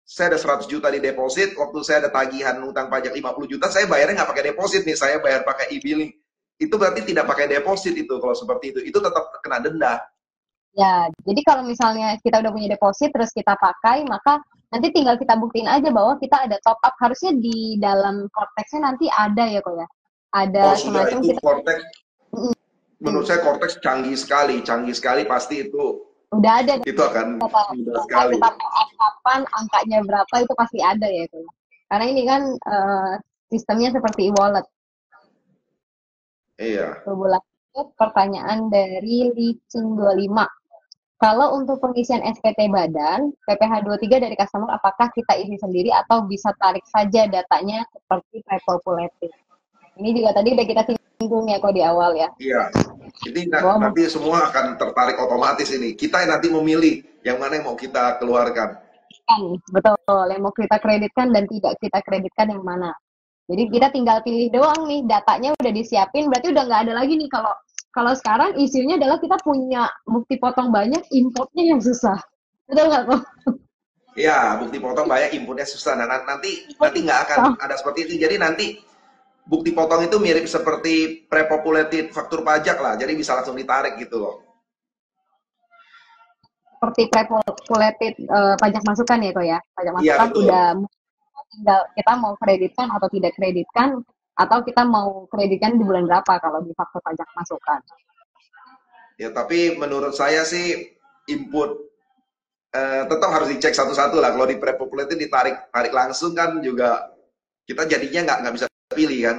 saya ada 100 juta di deposit, waktu saya ada tagihan utang pajak 50 juta, saya bayarnya nggak pakai deposit nih, saya bayar pakai e-billing. Itu berarti tidak pakai deposit itu, kalau seperti itu tetap kena denda. Ya, jadi kalau misalnya kita udah punya deposit terus kita pakai, maka nanti tinggal kita buktiin aja bahwa kita ada top up. Harusnya di dalam Cortex-nya nanti ada ya kok ya. Oh, Ada sudah semacam itu kita Cortex. mm, Menurut saya Cortex canggih sekali pasti udah ada itu akan data mudah data sekali. kita mau up kapan, angkanya berapa itu pasti ada ya itu. Karena ini kan sistemnya seperti e-wallet. Iya. Pertanyaan dari Licin25. Kalau untuk pengisian SPT badan, PPh 23 dari customer, apakah kita isi sendiri atau bisa tarik saja datanya seperti pre-populated? Ini juga tadi udah kita singgung ya kok di awal ya. Iya. Jadi Bahwa nanti semua akan tertarik otomatis ini. Kita yang nanti memilih yang mana yang mau kita keluarkan. membuktikan, betul, yang mau kita kreditkan dan tidak kita kreditkan yang mana. Jadi kita tinggal pilih doang nih, datanya udah disiapin, berarti udah nggak ada lagi nih kalau kalau sekarang isunya adalah kita punya bukti potong banyak, importnya yang susah. Betul nggak kok? Iya, bukti potong banyak, inputnya susah. Nah, nanti nggak akan ada seperti itu. Jadi nanti bukti potong itu mirip seperti pre-populated faktur pajak lah. Jadi bisa langsung ditarik gitu loh. Seperti pre-populated pajak masukan ya kok ya. Pajak Iya, masukan betul. udah tinggal kita mau kreditkan atau tidak kreditkan, atau kita mau kreditkan di bulan berapa kalau di faktur pajak masukan. Ya, tapi menurut saya sih input tetap harus dicek satu-satu lah. Kalau di pre-populated tarik langsung kan juga kita jadinya nggak bisa pilih kan.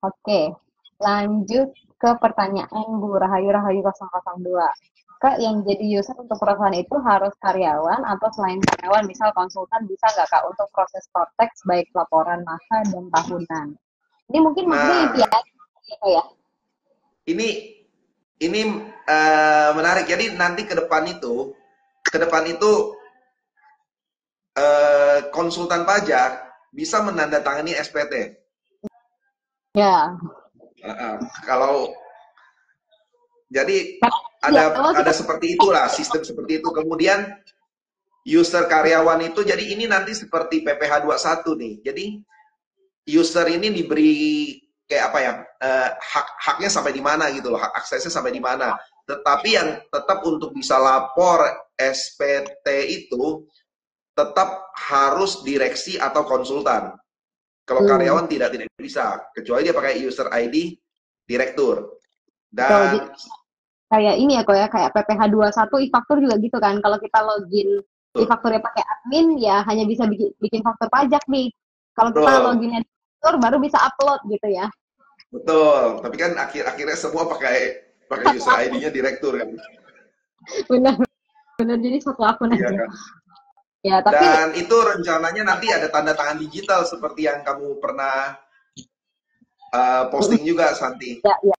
Oke, lanjut ke pertanyaan Bu Rahayu Rahayu 002. Kak, yang jadi user untuk perusahaan itu harus karyawan atau selain karyawan, misal konsultan, bisa nggak Kak untuk proses Cortex baik laporan masa dan tahunan? Ini mungkin maksudnya Nah, API ya? ini ini menarik. Jadi nanti ke depan itu konsultan pajak bisa menandatangani SPT. Ya. Kalau jadi Ya, kalau kita ada seperti itulah, sistem seperti itu. Kemudian user karyawan itu, jadi ini nanti seperti PPh 21 nih. Jadi user ini diberi kayak apa ya, haknya sampai di mana gitu loh, hak aksesnya sampai di mana. Tetapi yang tetap untuk bisa lapor SPT itu tetap harus direksi atau konsultan. Kalau karyawan tidak bisa, kecuali dia pakai user ID direktur. betul. Dan Kayak ini ya kok ya, kayak PPh 21 e-faktur juga gitu kan. Kalau kita login e-fakturnya pakai admin, ya hanya bisa bikin faktur pajak nih. Kalau kita betul, loginnya di faktur, baru bisa upload gitu ya. betul. Tapi kan akhirnya semua pakai user ID-nya direktur kan. Benar, benar. Jadi satu akun Iya aja. kan. Ya, tapi Dan itu rencananya nanti ada tanda tangan digital seperti yang kamu pernah posting juga, Santi. ya, ya,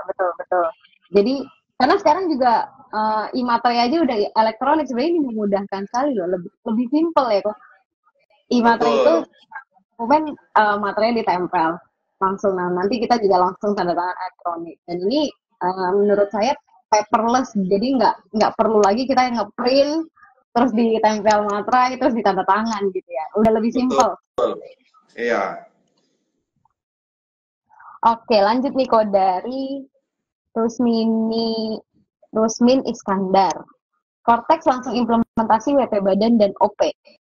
betul, betul. Jadi karena sekarang juga e-materai aja udah elektronik, sebenarnya ini memudahkan sekali loh, lebih simple ya kok. E-materai itu Betul, dokumen materinya ditempel langsung. Nah, nanti kita juga langsung tanda tangan elektronik. Dan ini menurut saya paperless, jadi nggak perlu lagi kita nge-print terus ditempel materai terus ditanda tangan gitu ya. Udah lebih betul. simple. Iya. Oke, lanjut nih kok dari Rusmin Iskandar. Cortex langsung implementasi WP Badan dan OP.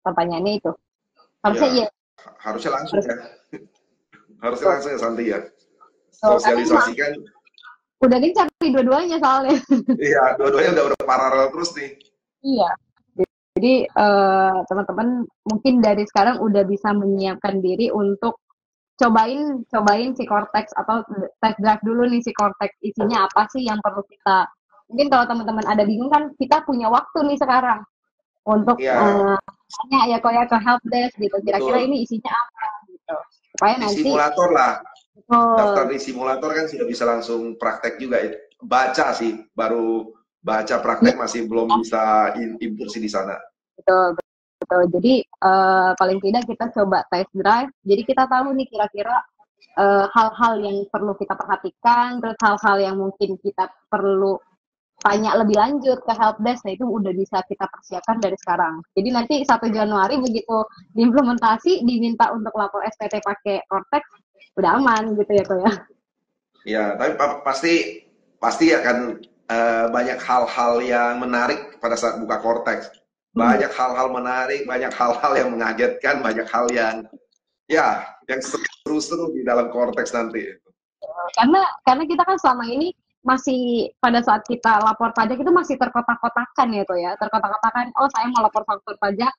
Pertanyaannya itu. Harusnya Iya. iya. Harusnya langsung Harus, ya. Harusnya betul. langsung ya, Santi ya. Karena ini Sosialisasikan. udah gencar nih dua-duanya soalnya. Iya, dua-duanya udah paralel terus nih. Iya. Jadi teman-teman mungkin dari sekarang udah bisa menyiapkan diri untuk cobain si Cortex atau test drive dulu nih si Cortex, isinya apa sih yang perlu kita, mungkin kalau teman-teman ada bingung kan kita punya waktu nih sekarang untuk Iya, tanya ya kok ya ke helpdesk gitu, kira-kira betul. ini isinya apa gitu supaya Di nanti simulator lah. Daftar oh, di simulator kan sudah bisa langsung praktek juga. Baca sih, baru baca Ya, praktek masih belum bisa impresi di sana. betul, betul. Jadi paling tidak kita coba test drive. Jadi kita tahu nih kira-kira hal-hal yang perlu kita perhatikan, terus hal-hal yang mungkin kita perlu tanya lebih lanjut ke helpdesk, nah itu udah bisa kita persiapkan dari sekarang. Jadi nanti 1 Januari begitu diimplementasi, diminta untuk lapor SPT pakai Cortex, udah aman gitu ya kok ya. Ya, tapi pasti pasti akan banyak hal-hal yang menarik pada saat buka Cortex. Hmm. Banyak hal-hal menarik, banyak hal-hal yang mengagetkan, banyak hal yang seru-seru di dalam Cortex nanti. Karena kita kan selama ini masih pada saat kita lapor pajak itu masih terkotak-kotakan ya kok ya, terkotak-kotakan. Oh saya mau lapor faktur pajak,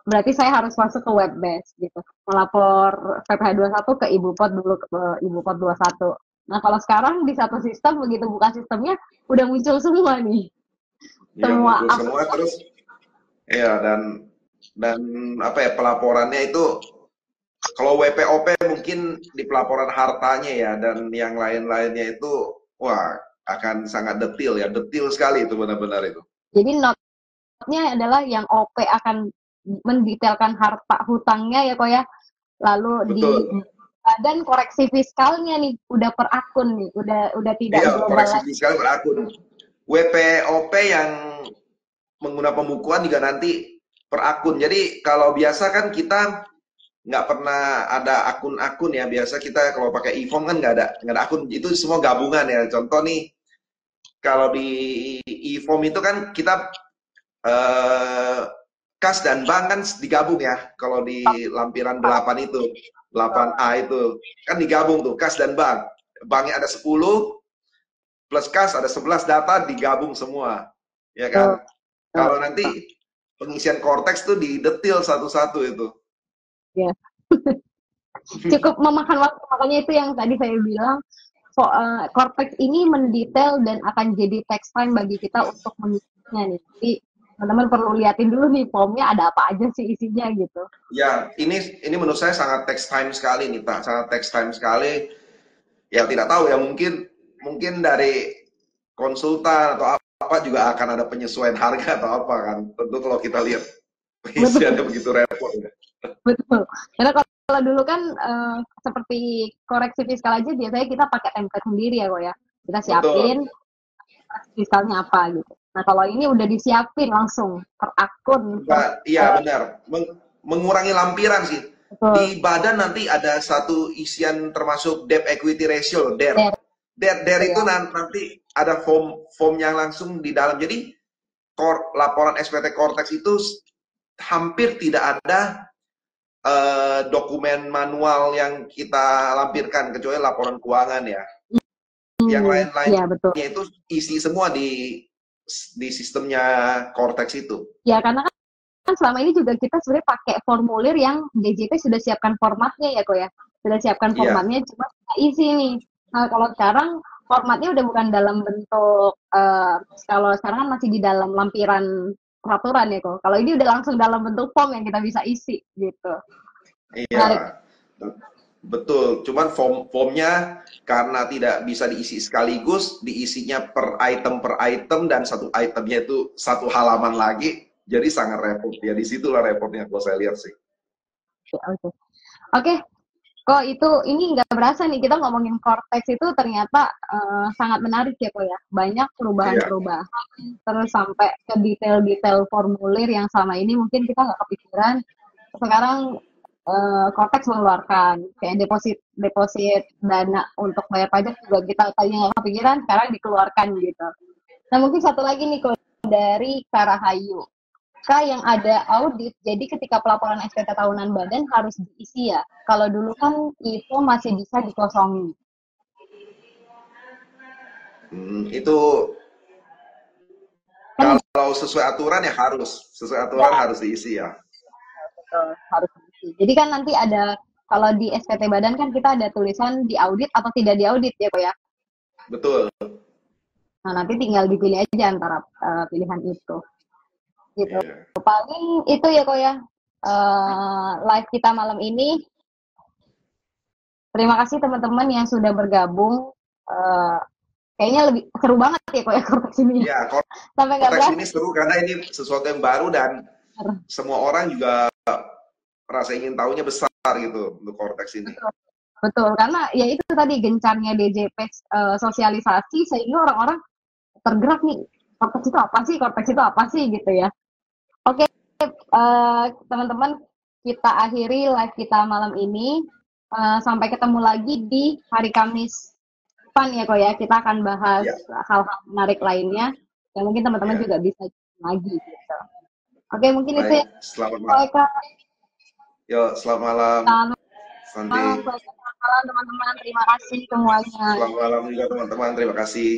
berarti saya harus masuk ke web based gitu. Melapor PPh 21 ke Ibu Pot dulu ke Ibu Pot 21. Nah, kalau sekarang di satu sistem begitu buka sistemnya udah muncul semua nih. Ya Semua muncul akun. semua terus ya dan apa ya pelaporannya itu kalau WPOP mungkin di pelaporan hartanya ya dan yang lain-lainnya itu wah akan sangat detail sekali itu benar-benar itu. Jadi note-nya adalah yang OP akan mendetailkan harta hutangnya ya kok ya. Lalu di Betul. badan koreksi fiskalnya nih udah per akun nih, udah tidak Iya, global koreksi lagi. fiskal berakun. WPOP yang menggunakan pembukuan juga nanti per akun. Jadi kalau biasa kan kita nggak pernah ada akun-akun ya. Biasa kita kalau pakai e-form kan nggak ada akun. Itu semua gabungan ya. Contoh nih, kalau di e-form itu kan kita eh, kas dan bank kan digabung ya. Kalau di lampiran 8 itu, 8A itu kan digabung tuh kas dan bank. Banknya ada 10 plus kas ada 11 data digabung semua. Ya kan? Kalau nanti pengisian Cortex tuh didetil satu-satu itu. Ya, cukup memakan waktu, makanya itu yang tadi saya bilang Cortex ini mendetail dan akan jadi text time bagi kita untuk mengisinya nih. Jadi teman-teman perlu liatin dulu nih formnya ada apa aja sih isinya gitu. Ya, ini menurut saya sangat text time sekali nih, Pak. Sangat text time sekali. Ya tidak tahu ya mungkin mungkin dari konsultan atau apa juga akan ada penyesuaian harga atau apa kan. Tentu kalau kita lihat Betul, pengisiannya begitu repot ya. betul. Karena kalau dulu kan seperti koreksi fiskal aja biasanya kita pakai template sendiri ya kok ya. Kita siapin Betul. fiskalnya apa gitu. Nah kalau ini udah disiapin langsung per akun, Iya benar. Mengurangi lampiran sih. betul. Di badan nanti ada satu isian termasuk debt equity ratio, DER. Dari DER itu itu ya. nanti ada form yang langsung di dalam. Jadi laporan SPT Cortex itu hampir tidak ada dokumen manual yang kita lampirkan kecuali laporan keuangan ya. Yang Iya betul. lain-lainnya itu isi semua di sistemnya Cortex itu. Ya karena kan selama ini juga kita sebenarnya pakai formulir yang DJP sudah siapkan formatnya ya kok ya. Sudah siapkan Iya, formatnya cuma kita isi nih. Nah, kalau sekarang formatnya udah bukan dalam bentuk kalau sekarang kan masih di dalam lampiran peraturan ya kok. Kalau ini udah langsung dalam bentuk form yang kita bisa isi gitu. Menarik. iya. Betul, cuman formnya karena tidak bisa diisi sekaligus, diisinya per item dan satu itemnya itu satu halaman lagi, jadi sangat repot ya. Disitulah repotnya kalau saya lihat sih. Oke, oke. Oke, kok itu ini nggak berasa nih kita ngomongin Cortex itu ternyata sangat menarik ya kok ya. Banyak Iya, perubahan-perubahan terus sampai ke detail-detail formulir yang selama ini mungkin kita nggak kepikiran. Sekarang Cortex mengeluarkan kayak deposit deposit dana untuk bayar pajak juga kita tadinya nggak kepikiran, sekarang dikeluarkan gitu. Nah mungkin satu lagi nih kok dari Karahayu. Kak yang ada audit, jadi ketika pelaporan SPT tahunan badan harus diisi ya. Kalau dulu kan itu masih bisa dikosongi. itu Kan kalau sesuai aturan ya harus, sesuai ya aturan harus diisi ya. betul, harus diisi. Jadi kan nanti ada kalau di SPT badan kan kita ada tulisan diaudit atau tidak diaudit ya kok ya. Betul. Nah nanti tinggal dipilih aja antara pilihan itu. Gitu. Iya. Paling itu ya kok ya. Live kita malam ini. Terima kasih teman-teman yang sudah bergabung. Kayaknya lebih seru banget ya kok ya Cortex ini ya. Ya, Sampai nggak Cortex berasa. ini seru karena ini sesuatu yang baru dan semua orang juga rasa ingin tahunya besar gitu untuk Cortex ini. Betul, betul. Karena ya itu tadi gencarnya DJP sosialisasi sehingga orang-orang tergerak nih. Cortex itu apa sih? Cortex itu apa sih gitu ya. Oke, teman-teman, kita akhiri live kita malam ini. Sampai ketemu lagi di hari Kamis depan ya kok ya. Kita akan bahas Ya, hal-hal menarik lainnya yang mungkin teman-teman ya. juga bisa lagi gitu. Oke, mungkin itu ya. Baik, selamat malam. Yo, selamat malam, Selamat Santi. malam, selamat malam teman-teman. Terima kasih semuanya. Selamat malam juga teman-teman. Terima kasih.